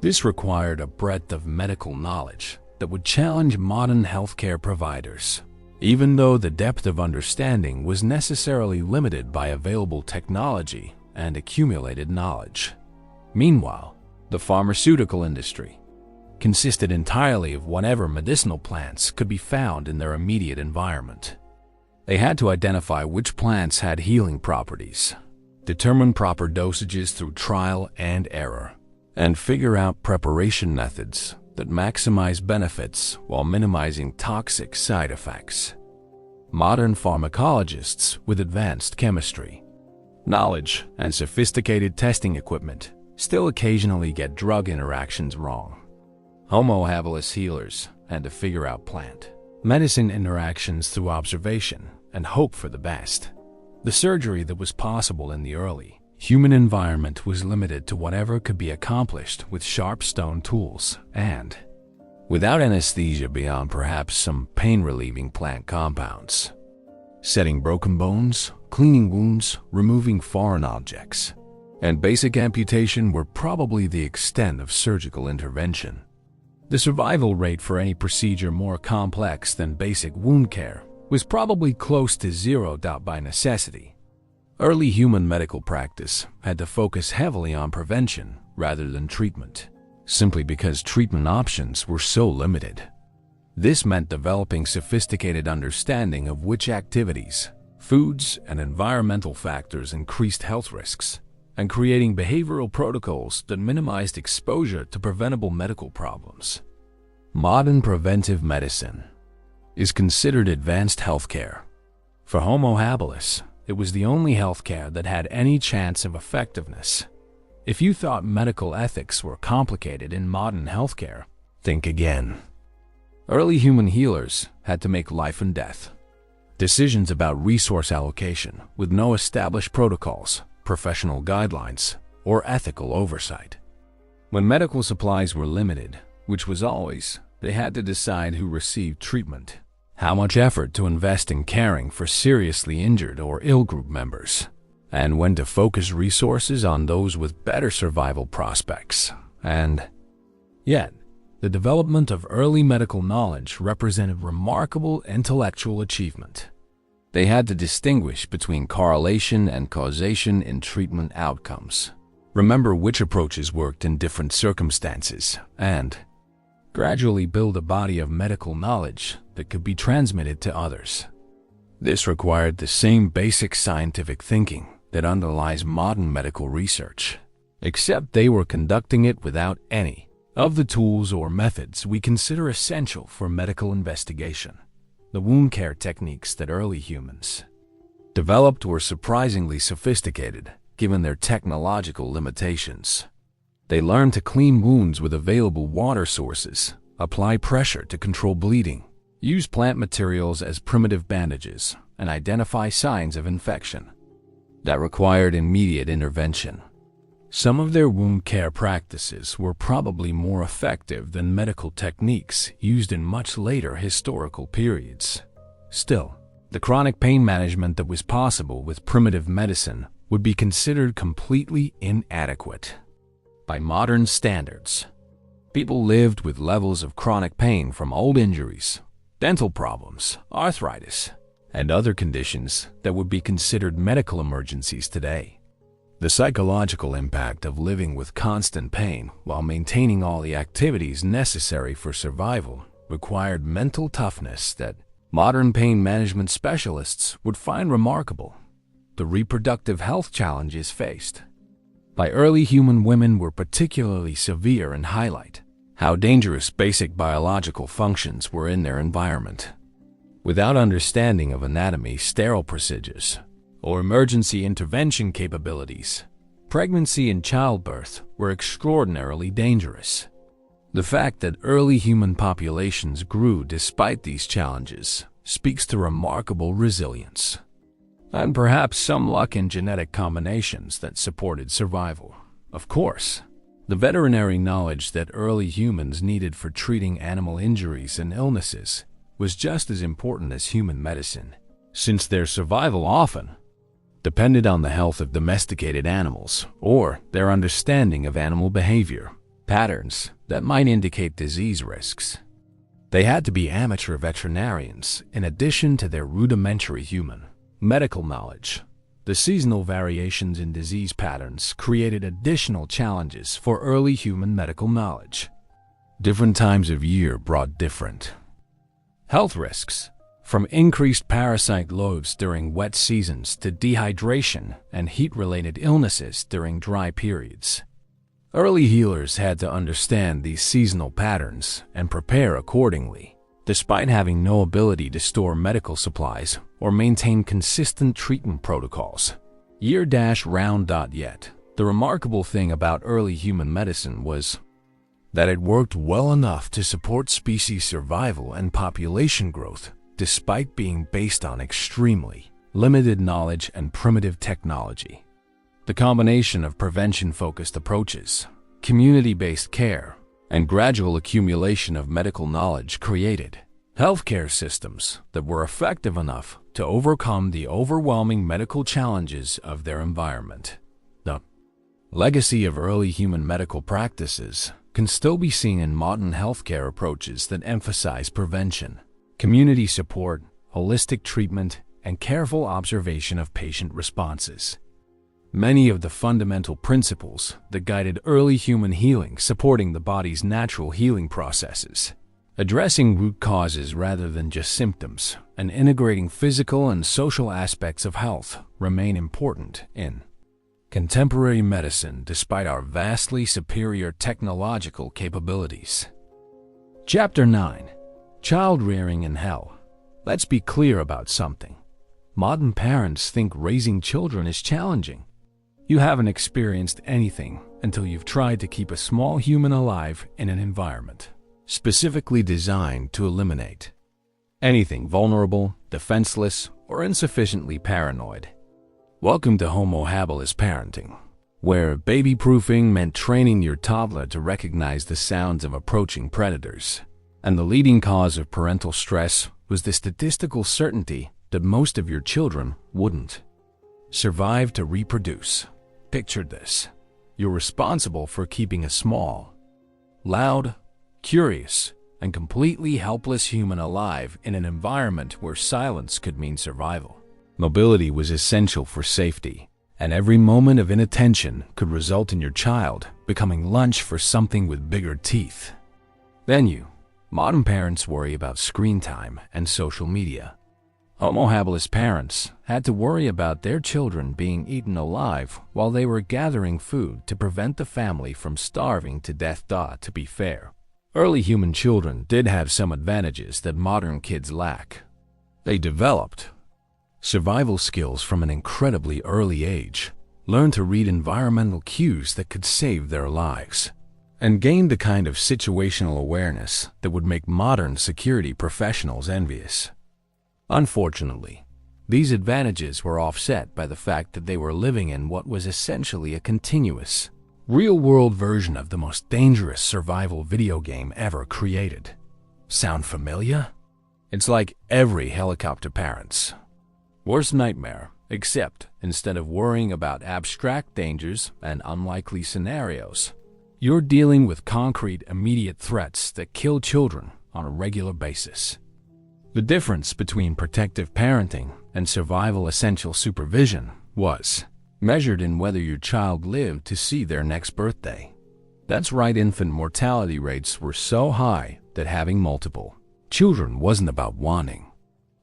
This required a breadth of medical knowledge that would challenge modern healthcare providers, even though the depth of understanding was necessarily limited by available technology and accumulated knowledge. Meanwhile, the pharmaceutical industry consisted entirely of whatever medicinal plants could be found in their immediate environment. They had to identify which plants had healing properties, determine proper dosages through trial and error, and figure out preparation methods that maximize benefits while minimizing toxic side effects. Modern pharmacologists with advanced chemistry, knowledge, and sophisticated testing equipment still occasionally get drug interactions wrong. Homo Habilis healers had to figure out plant medicine interactions through observation and hope for the best. The surgery that was possible in the early human environment was limited to whatever could be accomplished with sharp stone tools and without anesthesia beyond perhaps some pain-relieving plant compounds. Setting broken bones, cleaning wounds, removing foreign objects, and basic amputation were probably the extent of surgical intervention. The survival rate for any procedure more complex than basic wound care was probably close to zero by necessity. Early human medical practice had to focus heavily on prevention rather than treatment, simply because treatment options were so limited. This meant developing sophisticated understanding of which activities, foods, and environmental factors increased health risks, and creating behavioral protocols that minimized exposure to preventable medical problems. Modern preventive medicine is considered advanced healthcare. For Homo habilis, it was the only healthcare that had any chance of effectiveness. If you thought medical ethics were complicated in modern healthcare, think again. Early human healers had to make life and death decisions about resource allocation with no established protocols, professional guidelines, or ethical oversight. When medical supplies were limited, which was always, they had to decide who received treatment, how much effort to invest in caring for seriously injured or ill group members, and when to focus resources on those with better survival prospects. And yet, the development of early medical knowledge represented remarkable intellectual achievement. They had to distinguish between correlation and causation in treatment outcomes, remember which approaches worked in different circumstances, and gradually build a body of medical knowledge that could be transmitted to others. This required the same basic scientific thinking that underlies modern medical research, except they were conducting it without any of the tools or methods we consider essential for medical investigation. The wound care techniques that early humans developed were surprisingly sophisticated, given their technological limitations. They learned to clean wounds with available water sources, apply pressure to control bleeding, use plant materials as primitive bandages, and identify signs of infection that required immediate intervention. Some of their wound care practices were probably more effective than medical techniques used in much later historical periods. Still, the chronic pain management that was possible with primitive medicine would be considered completely inadequate by modern standards. People lived with levels of chronic pain from old injuries, dental problems, arthritis, and other conditions that would be considered medical emergencies today. The psychological impact of living with constant pain while maintaining all the activities necessary for survival required mental toughness that modern pain management specialists would find remarkable. The reproductive health challenges faced by early human women were particularly severe and highlight how dangerous basic biological functions were in their environment. Without understanding of anatomy, sterile procedures, or emergency intervention capabilities, pregnancy and childbirth were extraordinarily dangerous. The fact that early human populations grew despite these challenges speaks to remarkable resilience, and perhaps some luck in genetic combinations that supported survival. Of course, the veterinary knowledge that early humans needed for treating animal injuries and illnesses was just as important as human medicine, since their survival often depended on the health of domesticated animals or their understanding of animal behavior patterns that might indicate disease risks. They had to be amateur veterinarians in addition to their rudimentary human medical knowledge. The seasonal variations in disease patterns created additional challenges for early human medical knowledge. Different times of year brought different health risks, from increased parasite loads during wet seasons to dehydration and heat-related illnesses during dry periods. Early healers had to understand these seasonal patterns and prepare accordingly, despite having no ability to store medical supplies or maintain consistent treatment protocols. Yet, the remarkable thing about early human medicine was that it worked well enough to support species survival and population growth, despite being based on extremely limited knowledge and primitive technology. The combination of prevention-focused approaches, community-based care, and gradual accumulation of medical knowledge created healthcare systems that were effective enough to overcome the overwhelming medical challenges of their environment. The legacy of early human medical practices can still be seen in modern healthcare approaches that emphasize prevention, community support, holistic treatment, and careful observation of patient responses. Many of the fundamental principles that guided early human healing supporting the body's natural healing processes, addressing root causes rather than just symptoms, and integrating physical and social aspects of health remain important in contemporary medicine despite our vastly superior technological capabilities. Chapter 9. Child Rearing in Hell. Let's be clear about something. Modern parents think raising children is challenging. You haven't experienced anything until you've tried to keep a small human alive in an environment specifically designed to eliminate anything vulnerable, defenseless, or insufficiently paranoid. Welcome to Homo Habilis parenting, where baby-proofing meant training your toddler to recognize the sounds of approaching predators, and the leading cause of parental stress was the statistical certainty that most of your children wouldn't survive to reproduce. Picture this. You're responsible for keeping a small, loud, curious, and completely helpless human alive in an environment where silence could mean survival. Mobility was essential for safety, and every moment of inattention could result in your child becoming lunch for something with bigger teeth. Then modern parents worry about screen time and social media. Homo habilis parents had to worry about their children being eaten alive while they were gathering food to prevent the family from starving to death. To be fair, early human children did have some advantages that modern kids lack. They developed survival skills from an incredibly early age, learned to read environmental cues that could save their lives, and gained a kind of situational awareness that would make modern security professionals envious. Unfortunately, these advantages were offset by the fact that they were living in what was essentially a continuous, real-world version of the most dangerous survival video game ever created. Sound familiar? It's like every helicopter parent's worst nightmare, except instead of worrying about abstract dangers and unlikely scenarios, you're dealing with concrete, immediate threats that kill children on a regular basis. The difference between protective parenting and survival essential supervision was measured in whether your child lived to see their next birthday. That's right, infant mortality rates were so high that having multiple children wasn't about wanting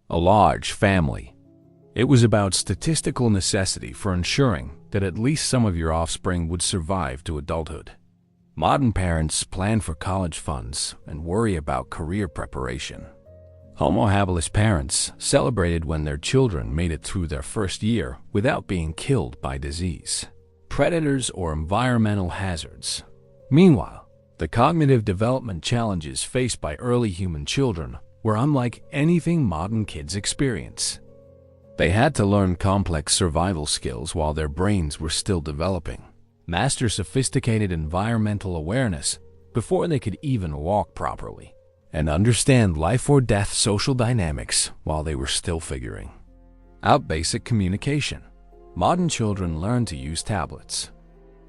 a large family. It was about statistical necessity for ensuring that at least some of your offspring would survive to adulthood. Modern parents plan for college funds and worry about career preparation. Homo habilis parents celebrated when their children made it through their first year without being killed by disease, predators, or environmental hazards. Meanwhile, the cognitive development challenges faced by early human children were unlike anything modern kids experience. They had to learn complex survival skills while their brains were still developing, master sophisticated environmental awareness before they could even walk properly, and understand life or death social dynamics while they were still figuring out basic communication. Modern children learn to use tablets.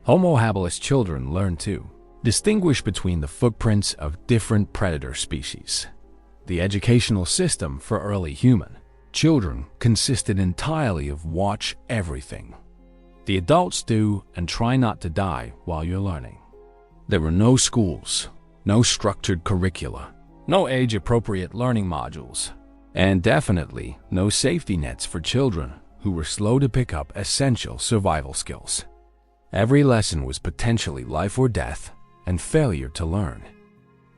Homo habilis children learn to distinguish between the footprints of different predator species. The educational system for early human children consisted entirely of watch everything. The adults do and try not to die while you're learning. There were no schools, no structured curricula, no age-appropriate learning modules, and definitely no safety nets for children who were slow to pick up essential survival skills. Every lesson was potentially life or death, and failure to learn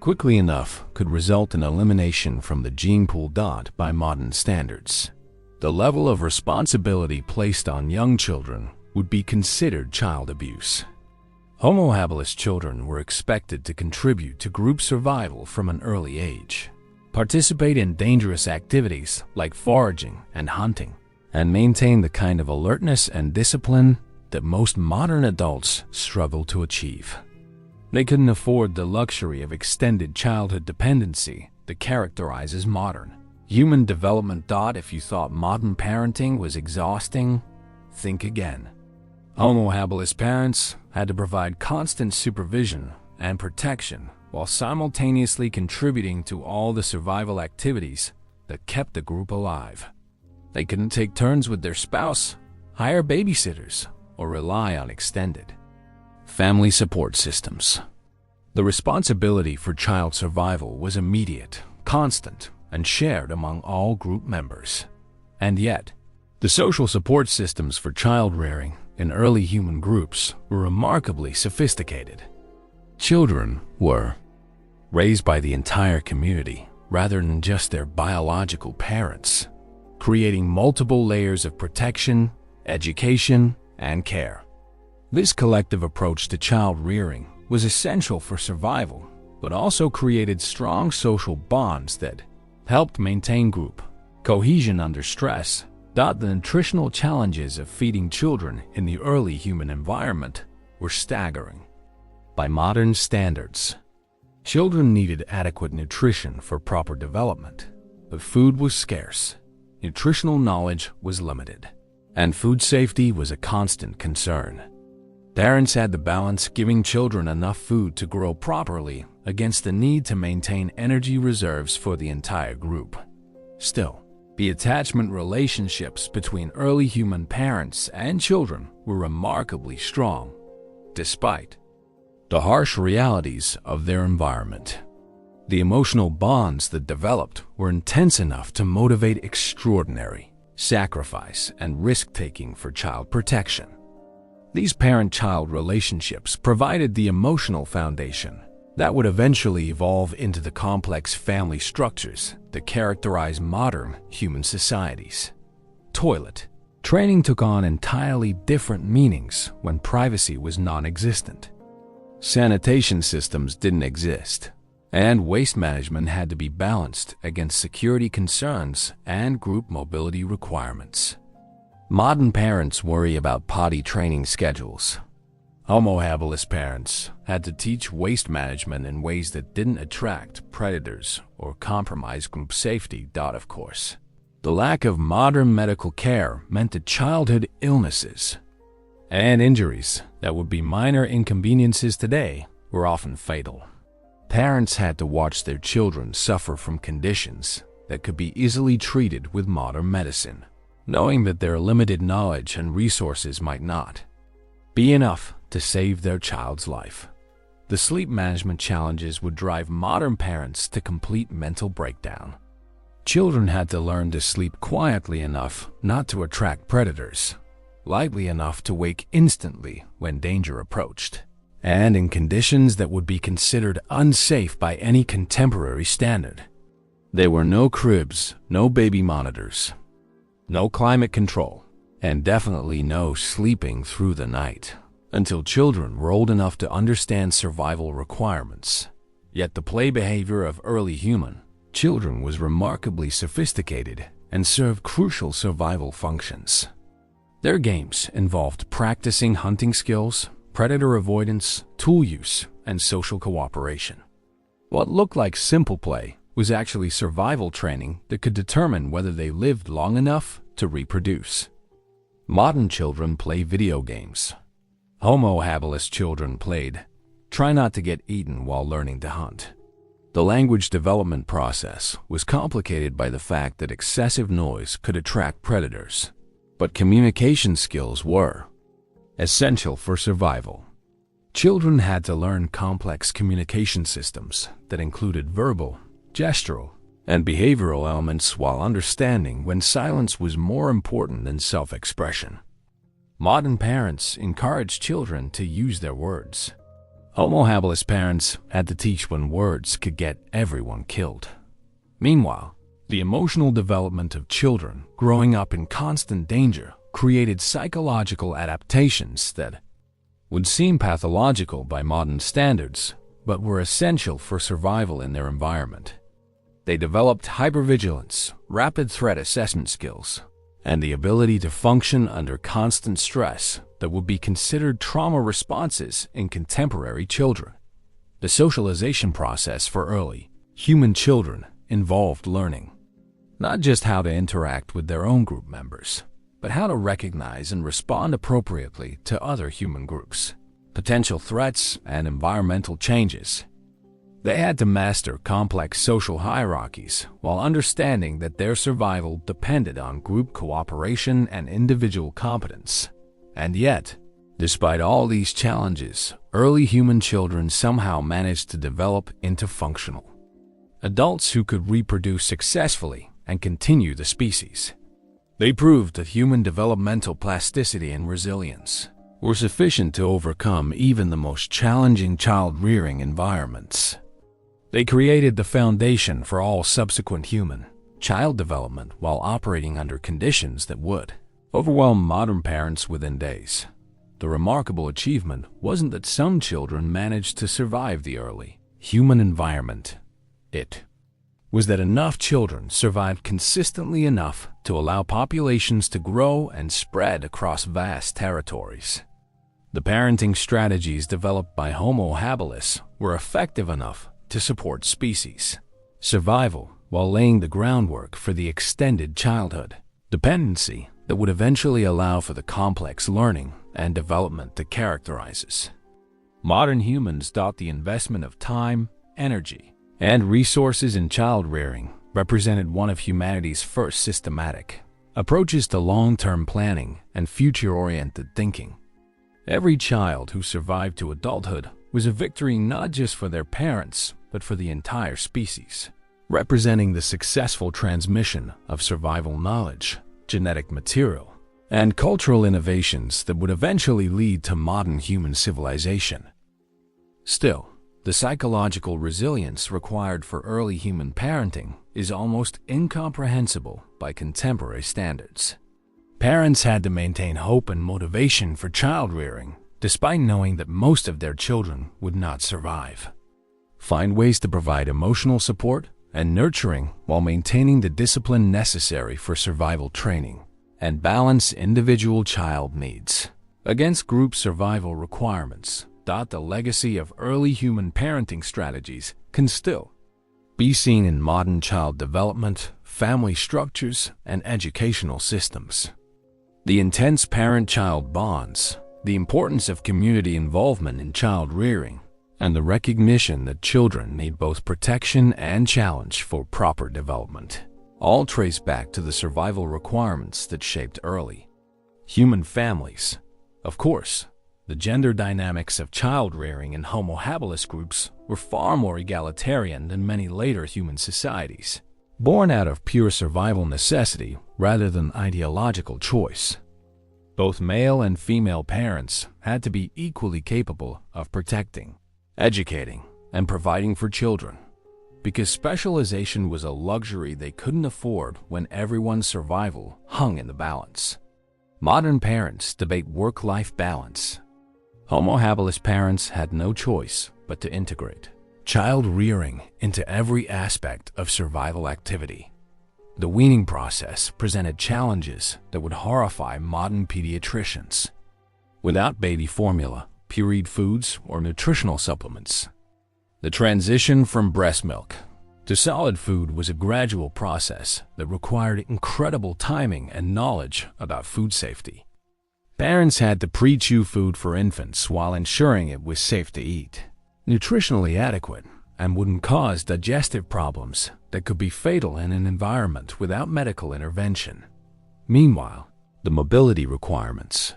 quickly enough could result in elimination from the gene pool. By modern standards, the level of responsibility placed on young children would be considered child abuse. Homo habilis children were expected to contribute to group survival from an early age, participate in dangerous activities like foraging and hunting, and maintain the kind of alertness and discipline that most modern adults struggle to achieve. They couldn't afford the luxury of extended childhood dependency that characterizes modern human development. If you thought modern parenting was exhausting, think again. Homo habilis parents had to provide constant supervision and protection while simultaneously contributing to all the survival activities that kept the group alive. They couldn't take turns with their spouse, hire babysitters, or rely on extended family support systems. The responsibility for child survival was immediate, constant, and shared among all group members. And yet, the social support systems for child rearing in early human groups were remarkably sophisticated. Children were raised by the entire community rather than just their biological parents, creating multiple layers of protection, education, and care. This collective approach to child rearing was essential for survival, but also created strong social bonds that helped maintain group cohesion under stress. The nutritional challenges of feeding children in the early human environment were staggering. By modern standards, children needed adequate nutrition for proper development, but food was scarce, nutritional knowledge was limited, and food safety was a constant concern. Parents had to balance giving children enough food to grow properly against the need to maintain energy reserves for the entire group. Still, the attachment relationships between early human parents and children were remarkably strong, despite the harsh realities of their environment. The emotional bonds that developed were intense enough to motivate extraordinary sacrifice and risk-taking for child protection. These parent-child relationships provided the emotional foundation that would eventually evolve into the complex family structures that characterize modern human societies. Toilet training took on entirely different meanings when privacy was non-existent. Sanitation systems didn't exist, and waste management had to be balanced against security concerns and group mobility requirements. Modern parents worry about potty training schedules. Homo habilis parents had to teach waste management in ways that didn't attract predators or compromise group safety. Of course, the lack of modern medical care meant that childhood illnesses and injuries that would be minor inconveniences today were often fatal. Parents had to watch their children suffer from conditions that could be easily treated with modern medicine, knowing that their limited knowledge and resources might not be enough to save their child's life. The sleep management challenges would drive modern parents to complete mental breakdown. Children had to learn to sleep quietly enough not to attract predators, lightly enough to wake instantly when danger approached, and in conditions that would be considered unsafe by any contemporary standard. There were no cribs, no baby monitors, no climate control, and definitely no sleeping through the night until children were old enough to understand survival requirements. Yet the play behavior of early human children was remarkably sophisticated and served crucial survival functions. Their games involved practicing hunting skills, predator avoidance, tool use, and social cooperation. What looked like simple play was actually survival training that could determine whether they lived long enough to reproduce. Modern children play video games. Homo habilis children played try not to get eaten while learning to hunt. The language development process was complicated by the fact that excessive noise could attract predators, but communication skills were essential for survival. Children had to learn complex communication systems that included verbal, gestural, and behavioral elements while understanding when silence was more important than self-expression. Modern parents encourage children to use their words. Homo habilis parents had to teach when words could get everyone killed. Meanwhile, the emotional development of children growing up in constant danger created psychological adaptations that would seem pathological by modern standards, but were essential for survival in their environment. They developed hypervigilance, rapid threat assessment skills, and the ability to function under constant stress that would be considered trauma responses in contemporary children. The socialization process for early human children involved learning not just how to interact with their own group members, but how to recognize and respond appropriately to other human groups, potential threats, and environmental changes. They had to master complex social hierarchies while understanding that their survival depended on group cooperation and individual competence. And yet, despite all these challenges, early human children somehow managed to develop into functional adults who could reproduce successfully and continue the species. They proved that human developmental plasticity and resilience were sufficient to overcome even the most challenging child-rearing environments. They created the foundation for all subsequent human child development while operating under conditions that would overwhelm modern parents within days. The remarkable achievement wasn't that some children managed to survive the early human environment. It was that enough children survived consistently enough to allow populations to grow and spread across vast territories. The parenting strategies developed by Homo habilis were effective enough to support species survival while laying the groundwork for the extended childhood dependency that would eventually allow for the complex learning and development that characterizes modern humans. The investment of time, energy, and resources in child-rearing represented one of humanity's first systematic approaches to long-term planning and future-oriented thinking. Every child who survived to adulthood was a victory not just for their parents, but for the entire species, representing the successful transmission of survival knowledge, genetic material, and cultural innovations that would eventually lead to modern human civilization. Still, the psychological resilience required for early human parenting is almost incomprehensible by contemporary standards. Parents had to maintain hope and motivation for child-rearing, despite knowing that most of their children would not survive. Find ways to provide emotional support and nurturing while maintaining the discipline necessary for survival training, and balance individual child needs against group survival requirements. The legacy of early human parenting strategies can still be seen in modern child development, family structures, and educational systems. The intense parent-child bonds, the importance of community involvement in child rearing, and the recognition that children need both protection and challenge for proper development, all trace back to the survival requirements that shaped early human families. Of course, the gender dynamics of child-rearing in Homo habilis groups were far more egalitarian than many later human societies, born out of pure survival necessity rather than ideological choice. Both male and female parents had to be equally capable of protecting, educating, and providing for children, because specialization was a luxury they couldn't afford when everyone's survival hung in the balance. Modern parents debate work-life balance. Homo habilis parents had no choice but to integrate child rearing into every aspect of survival activity. The weaning process presented challenges that would horrify modern pediatricians. Without baby formula, pureed foods, or nutritional supplements, the transition from breast milk to solid food was a gradual process that required incredible timing and knowledge about food safety. Parents had to pre-chew food for infants while ensuring it was safe to eat, nutritionally adequate, and wouldn't cause digestive problems that could be fatal in an environment without medical intervention. Meanwhile, the mobility requirements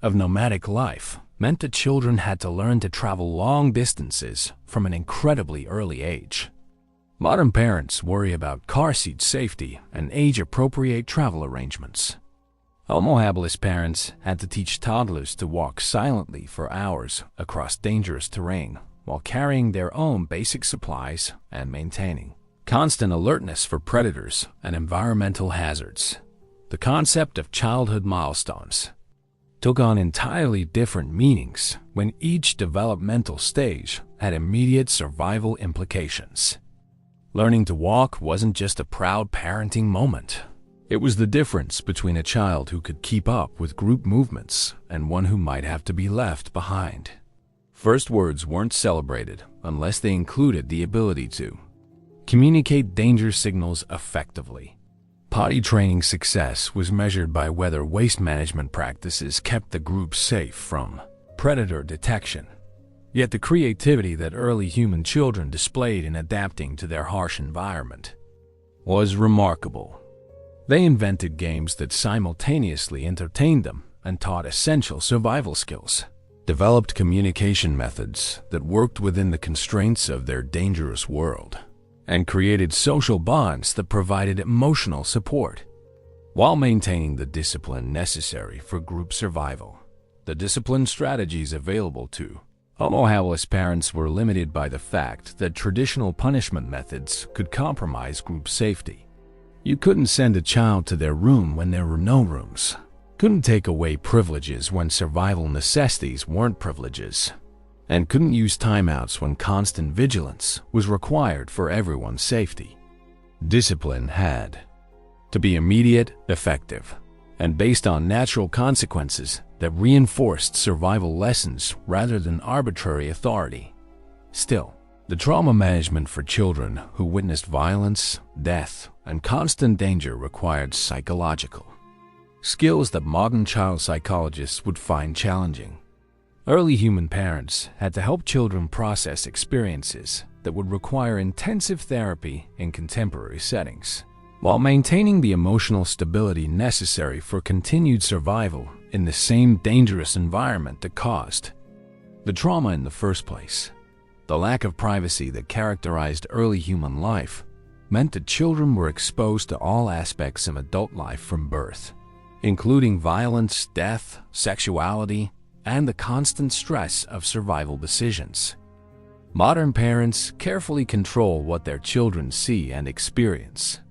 of nomadic life meant that children had to learn to travel long distances from an incredibly early age. Modern parents worry about car seat safety and age-appropriate travel arrangements. Homo habilis parents had to teach toddlers to walk silently for hours across dangerous terrain while carrying their own basic supplies and maintaining constant alertness for predators and environmental hazards. The concept of childhood milestones took on entirely different meanings when each developmental stage had immediate survival implications. Learning to walk wasn't just a proud parenting moment. It was the difference between a child who could keep up with group movements and one who might have to be left behind. First words weren't celebrated unless they included the ability to communicate danger signals effectively. Potty training success was measured by whether waste management practices kept the group safe from predator detection. Yet the creativity that early human children displayed in adapting to their harsh environment was remarkable. They invented games that simultaneously entertained them and taught essential survival skills, developed communication methods that worked within the constraints of their dangerous world, and created social bonds that provided emotional support, while maintaining the discipline necessary for group survival. The discipline strategies available to Homo habilis parents were limited by the fact that traditional punishment methods could compromise group safety. You couldn't send a child to their room when there were no rooms, couldn't take away privileges when survival necessities weren't privileges, and couldn't use timeouts when constant vigilance was required for everyone's safety. Discipline had to be immediate, effective, and based on natural consequences that reinforced survival lessons rather than arbitrary authority. Still, the trauma management for children who witnessed violence, death, and constant danger required psychological skills that modern child psychologists would find challenging. Early human parents had to help children process experiences that would require intensive therapy in contemporary settings, while maintaining the emotional stability necessary for continued survival in the same dangerous environment that caused the trauma in the first place. The lack of privacy that characterized early human life meant that children were exposed to all aspects of adult life from birth, including violence, death, sexuality, and the constant stress of survival decisions. Modern parents carefully control what their children see and experience.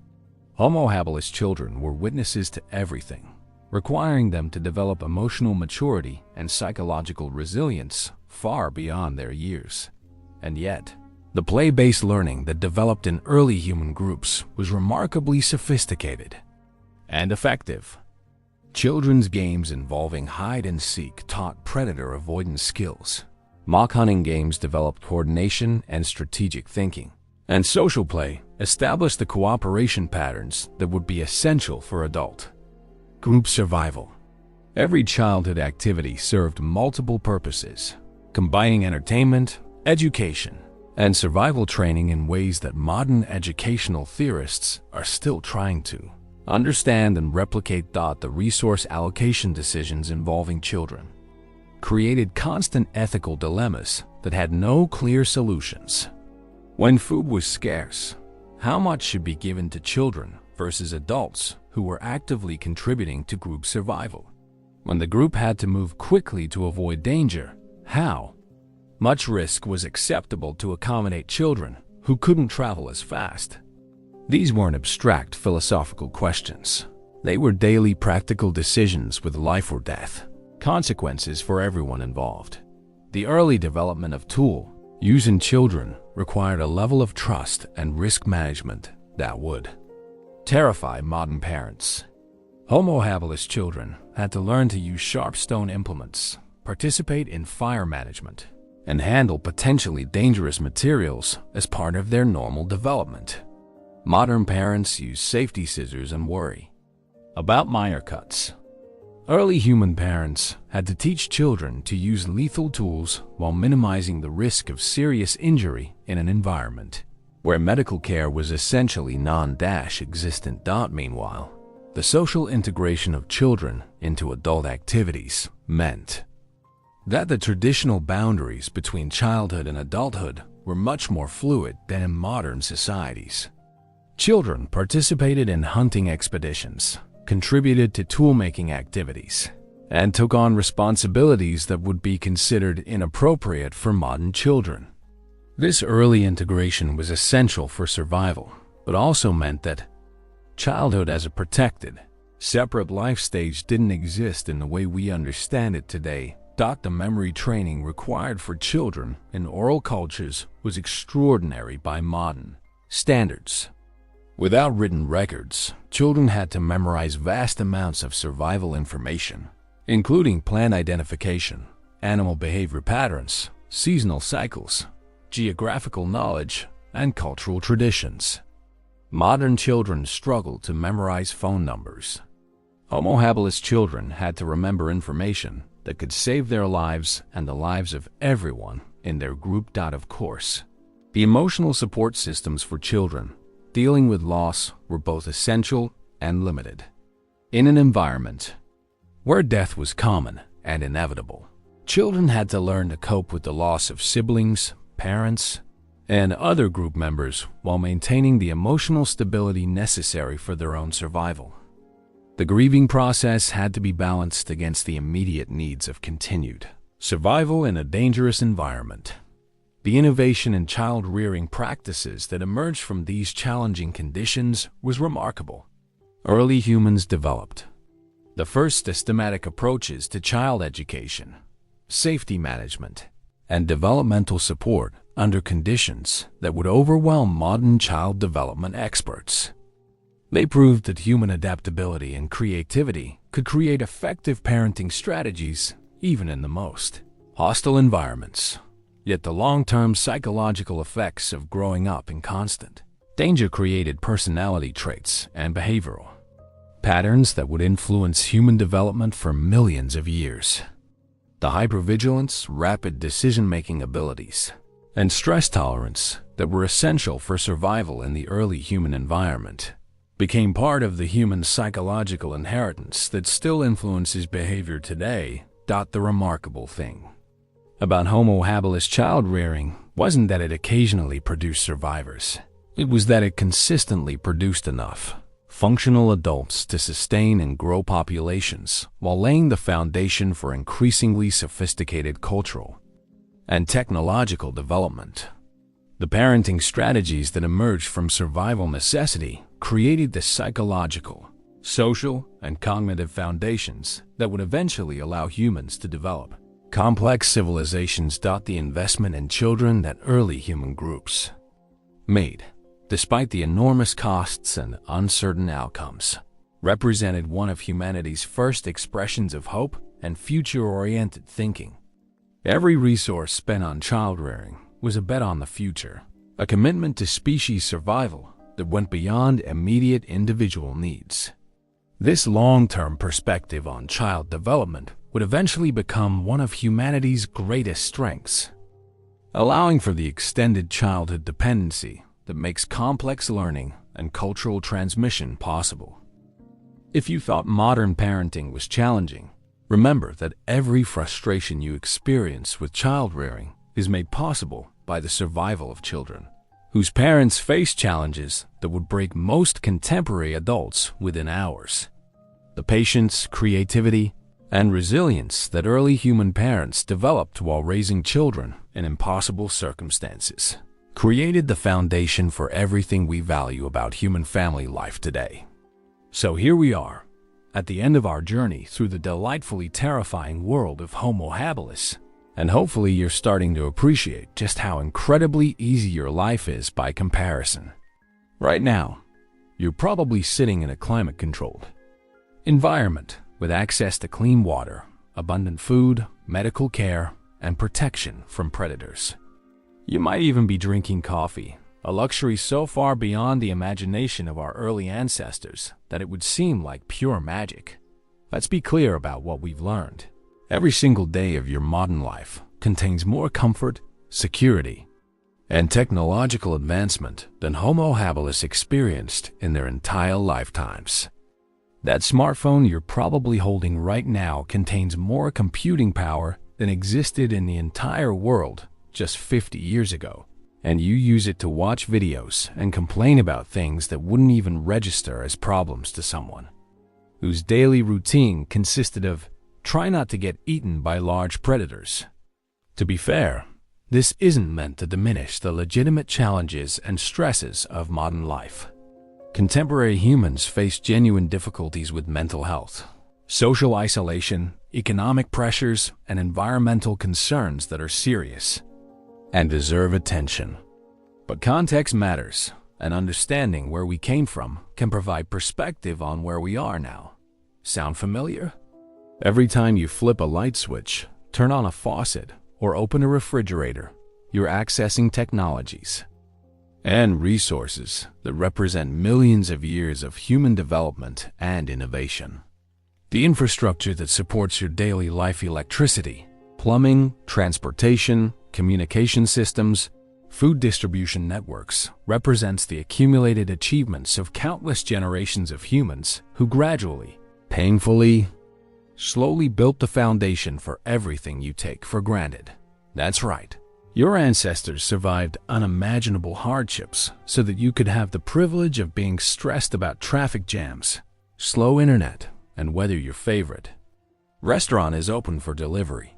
Homo habilis children were witnesses to everything, requiring them to develop emotional maturity and psychological resilience far beyond their years. And yet, the play-based learning that developed in early human groups was remarkably sophisticated and effective. Children's games involving hide-and-seek taught predator avoidance skills. Mock hunting games developed coordination and strategic thinking. And social play established the cooperation patterns that would be essential for adult group survival. Every childhood activity served multiple purposes, combining entertainment, education, and survival training in ways that modern educational theorists are still trying to understand and replicate. The resource allocation decisions involving children created constant ethical dilemmas that had no clear solutions. When food was scarce, how much should be given to children versus adults who were actively contributing to group survival? When the group had to move quickly to avoid danger, how much risk was acceptable to accommodate children who couldn't travel as fast? These weren't abstract philosophical questions. They were daily practical decisions with life or death consequences for everyone involved. The early development of tool used in children required a level of trust and risk management that would terrify modern parents. Homo habilis children had to learn to use sharp stone implements, participate in fire management, and handle potentially dangerous materials as part of their normal development. Modern parents use safety scissors and worry about minor cuts. Early human parents had to teach children to use lethal tools while minimizing the risk of serious injury in an environment where medical care was essentially non-existent. Meanwhile, the social integration of children into adult activities meant that the traditional boundaries between childhood and adulthood were much more fluid than in modern societies. Children participated in hunting expeditions, contributed to tool-making activities, and took on responsibilities that would be considered inappropriate for modern children. This early integration was essential for survival, but also meant that childhood as a protected, separate life stage didn't exist in the way we understand it today. The memory training required for children in oral cultures was extraordinary by modern standards. Without written records, children had to memorize vast amounts of survival information, including plant identification, animal behavior patterns, seasonal cycles, geographical knowledge, and cultural traditions. Modern children struggle to memorize phone numbers. Homo habilis children had to remember information that could save their lives and the lives of everyone in their group. Of course, the emotional support systems for children dealing with loss were both essential and limited. In an environment where death was common and inevitable, children had to learn to cope with the loss of siblings, parents, and other group members while maintaining the emotional stability necessary for their own survival. The grieving process had to be balanced against the immediate needs of continued survival in a dangerous environment. The innovation in child-rearing practices that emerged from these challenging conditions was remarkable. Early humans developed the first systematic approaches to child education, safety management, and developmental support under conditions that would overwhelm modern child development experts. They proved that human adaptability and creativity could create effective parenting strategies even in the most hostile environments. Yet the long-term psychological effects of growing up in constant danger created personality traits and behavioral patterns that would influence human development for millions of years. The hypervigilance, rapid decision-making abilities, and stress tolerance that were essential for survival in the early human environment became part of the human psychological inheritance that still influences behavior today. The remarkable thing about Homo habilis child rearing wasn't that it occasionally produced survivors. It was that it consistently produced enough functional adults to sustain and grow populations while laying the foundation for increasingly sophisticated cultural and technological development. The parenting strategies that emerged from survival necessity created the psychological, social, and cognitive foundations that would eventually allow humans to develop complex civilizations. The investment in children that early human groups made, despite the enormous costs and uncertain outcomes, represented one of humanity's first expressions of hope and future-oriented thinking. Every resource spent on child rearing was a bet on the future, a commitment to species survival that went beyond immediate individual needs. This long-term perspective on child development would eventually become one of humanity's greatest strengths, allowing for the extended childhood dependency that makes complex learning and cultural transmission possible. If you thought modern parenting was challenging, remember that every frustration you experience with child rearing is made possible by the survival of children, whose parents face challenges that would break most contemporary adults within hours. The patience, creativity, and resilience that early human parents developed while raising children in impossible circumstances created the foundation for everything we value about human family life today. So here we are, at the end of our journey through the delightfully terrifying world of Homo habilis, and hopefully you're starting to appreciate just how incredibly easy your life is by comparison. Right now, you're probably sitting in a climate-controlled environment with access to clean water, abundant food, medical care, and protection from predators. You might even be drinking coffee, a luxury so far beyond the imagination of our early ancestors that it would seem like pure magic. Let's be clear about what we've learned. Every single day of your modern life contains more comfort, security, and technological advancement than Homo habilis experienced in their entire lifetimes. That smartphone you're probably holding right now contains more computing power than existed in the entire world just 50 years ago, and you use it to watch videos and complain about things that wouldn't even register as problems to someone whose daily routine consisted of try not to get eaten by large predators. To be fair, this isn't meant to diminish the legitimate challenges and stresses of modern life. Contemporary humans face genuine difficulties with mental health, social isolation, economic pressures, and environmental concerns that are serious and deserve attention. But context matters, and understanding where we came from can provide perspective on where we are now. Sound familiar? Every time you flip a light switch, turn on a faucet, or open a refrigerator, you're accessing technologies and resources that represent millions of years of human development and innovation. The infrastructure that supports your daily life, electricity, plumbing, transportation, communication systems, food distribution networks, represents the accumulated achievements of countless generations of humans who gradually, painfully, slowly built the foundation for everything you take for granted. That's right. Your ancestors survived unimaginable hardships so that you could have the privilege of being stressed about traffic jams, slow internet, and whether your favorite restaurant is open for delivery.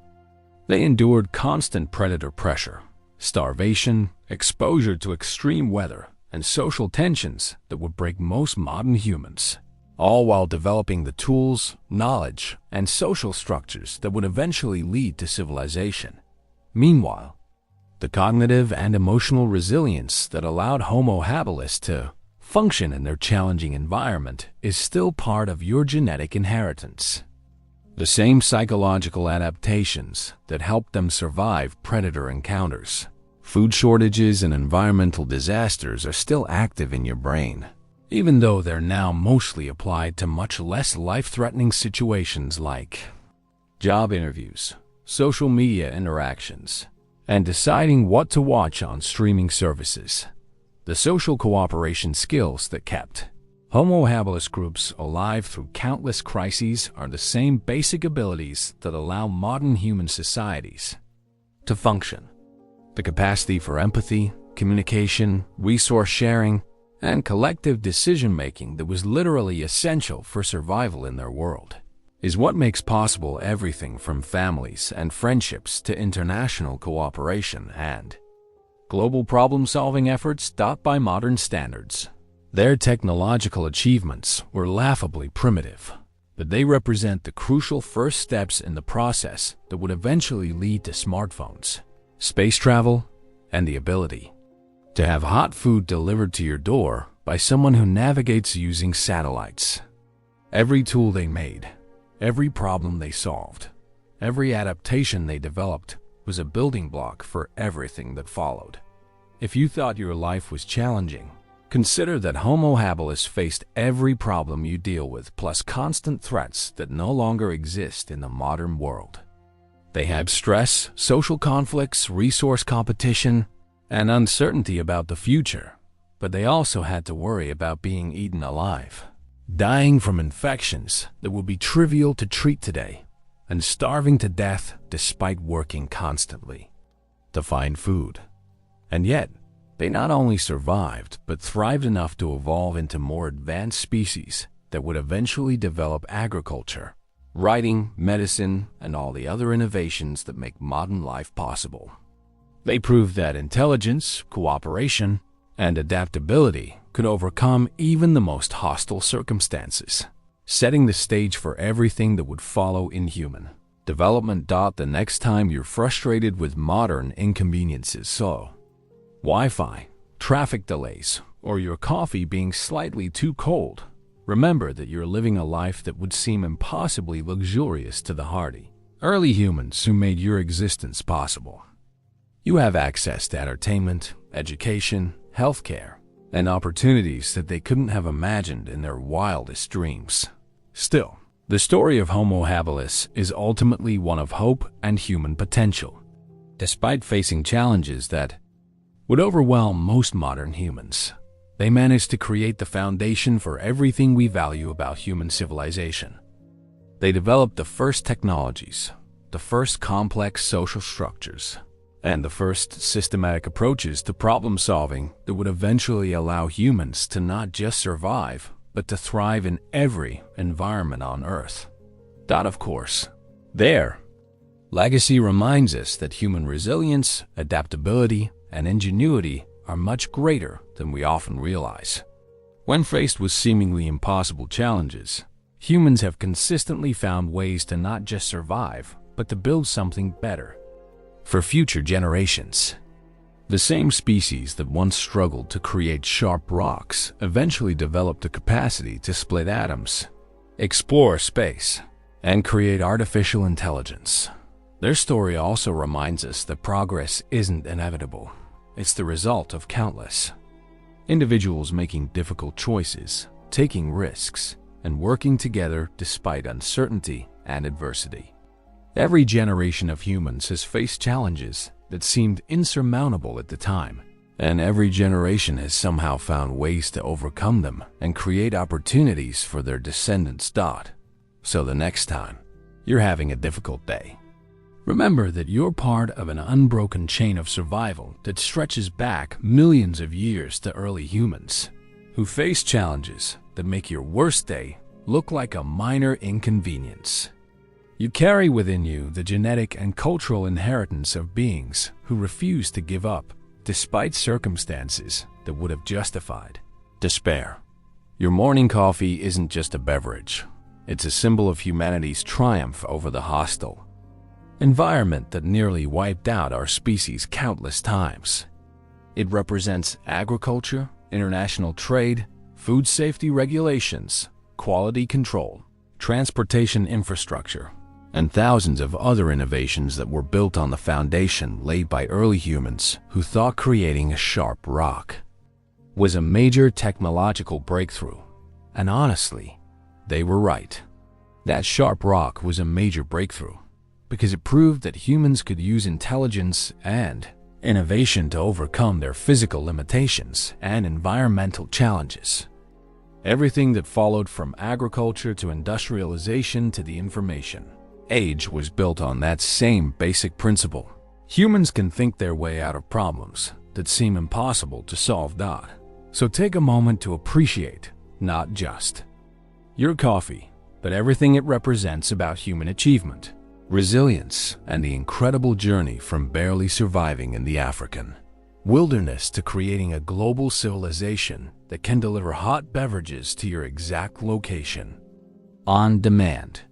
They endured constant predator pressure, starvation, exposure to extreme weather, and social tensions that would break most modern humans, all while developing the tools, knowledge, and social structures that would eventually lead to civilization. Meanwhile, the cognitive and emotional resilience that allowed Homo habilis to function in their challenging environment is still part of your genetic inheritance. The same psychological adaptations that helped them survive predator encounters, food shortages, and environmental disasters are still active in your brain, even though they're now mostly applied to much less life-threatening situations like job interviews, social media interactions, and deciding what to watch on streaming services. The social cooperation skills that kept Homo habilis groups alive through countless crises are the same basic abilities that allow modern human societies to function. The capacity for empathy, communication, resource sharing, and collective decision-making that was literally essential for survival in their world is what makes possible everything from families and friendships to international cooperation and global problem-solving efforts taught by modern standards. Their technological achievements were laughably primitive, but they represent the crucial first steps in the process that would eventually lead to smartphones, space travel, and the ability to have hot food delivered to your door by someone who navigates using satellites. Every tool they made, every problem they solved, every adaptation they developed was a building block for everything that followed. If you thought your life was challenging, consider that Homo habilis faced every problem you deal with plus constant threats that no longer exist in the modern world. They had stress, social conflicts, resource competition, and uncertainty about the future, but they also had to worry about being eaten alive, dying from infections that would be trivial to treat today, and starving to death despite working constantly to find food. And yet, they not only survived, but thrived enough to evolve into more advanced species that would eventually develop agriculture, writing, medicine, and all the other innovations that make modern life possible. They proved that intelligence, cooperation, and adaptability could overcome even the most hostile circumstances, setting the stage for everything that would follow in human development. The next time you're frustrated with modern inconveniences, so Wi-Fi, traffic delays, or your coffee being slightly too cold, remember that you're living a life that would seem impossibly luxurious to the hardy early humans who made your existence possible. You have access to entertainment, education, healthcare, and opportunities that they couldn't have imagined in their wildest dreams. Still, the story of Homo habilis is ultimately one of hope and human potential. Despite facing challenges that would overwhelm most modern humans, they managed to create the foundation for everything we value about human civilization. They developed the first technologies, the first complex social structures, and the first systematic approaches to problem solving that would eventually allow humans to not just survive, but to thrive in every environment on Earth. That, of course, their legacy reminds us that human resilience, adaptability, and ingenuity are much greater than we often realize. When faced with seemingly impossible challenges, humans have consistently found ways to not just survive, but to build something better for future generations. The same species that once struggled to create sharp rocks eventually developed the capacity to split atoms, explore space, and create artificial intelligence. Their story also reminds us that progress isn't inevitable. It's the result of countless individuals making difficult choices, taking risks, and working together despite uncertainty and adversity. Every generation of humans has faced challenges that seemed insurmountable at the time, and every generation has somehow found ways to overcome them and create opportunities for their descendants. So the next time you're having a difficult day, remember that you're part of an unbroken chain of survival that stretches back millions of years to early humans who faced challenges that make your worst day look like a minor inconvenience. You carry within you the genetic and cultural inheritance of beings who refuse to give up despite circumstances that would have justified despair. Your morning coffee isn't just a beverage. It's a symbol of humanity's triumph over the hostile environment that nearly wiped out our species countless times. It represents agriculture, international trade, food safety regulations, quality control, transportation infrastructure, and thousands of other innovations that were built on the foundation laid by early humans who thought creating a sharp rock was a major technological breakthrough. And honestly, they were right. That sharp rock was a major breakthrough because it proved that humans could use intelligence and innovation to overcome their physical limitations and environmental challenges. Everything that followed from agriculture to industrialization to the information age was built on that same basic principle. Humans can think their way out of problems that seem impossible to solve. So take a moment to appreciate not just your coffee, but everything it represents about human achievement, resilience, and the incredible journey from barely surviving in the African wilderness to creating a global civilization that can deliver hot beverages to your exact location on demand.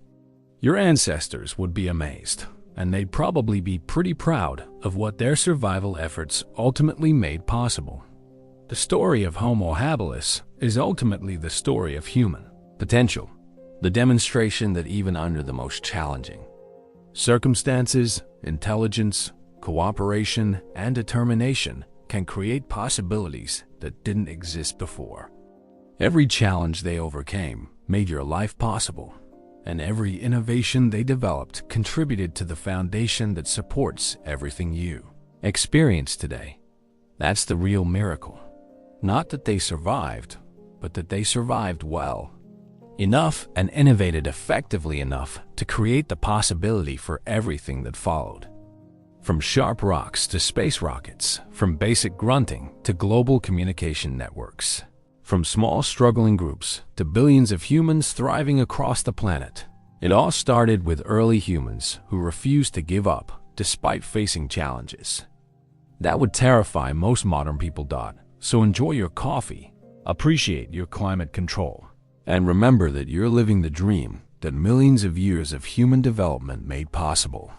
Your ancestors would be amazed, and they'd probably be pretty proud of what their survival efforts ultimately made possible. The story of Homo Habilis is ultimately the story of human potential, the demonstration that even under the most challenging circumstances, intelligence, cooperation, and determination can create possibilities that didn't exist before. Every challenge they overcame made your life possible, and every innovation they developed contributed to the foundation that supports everything you experience today. That's the real miracle. Not that they survived, but that they survived well enough and innovated effectively enough to create the possibility for everything that followed. From sharp rocks to space rockets, from basic grunting to global communication networks, from small struggling groups to billions of humans thriving across the planet, it all started with early humans who refused to give up despite facing challenges that would terrify most modern people. So enjoy your coffee, appreciate your climate control, and remember that you're living the dream that millions of years of human development made possible.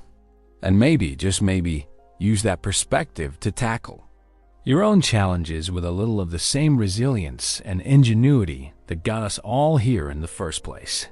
And maybe, just maybe, use that perspective to tackle your own challenges with a little of the same resilience and ingenuity that got us all here in the first place.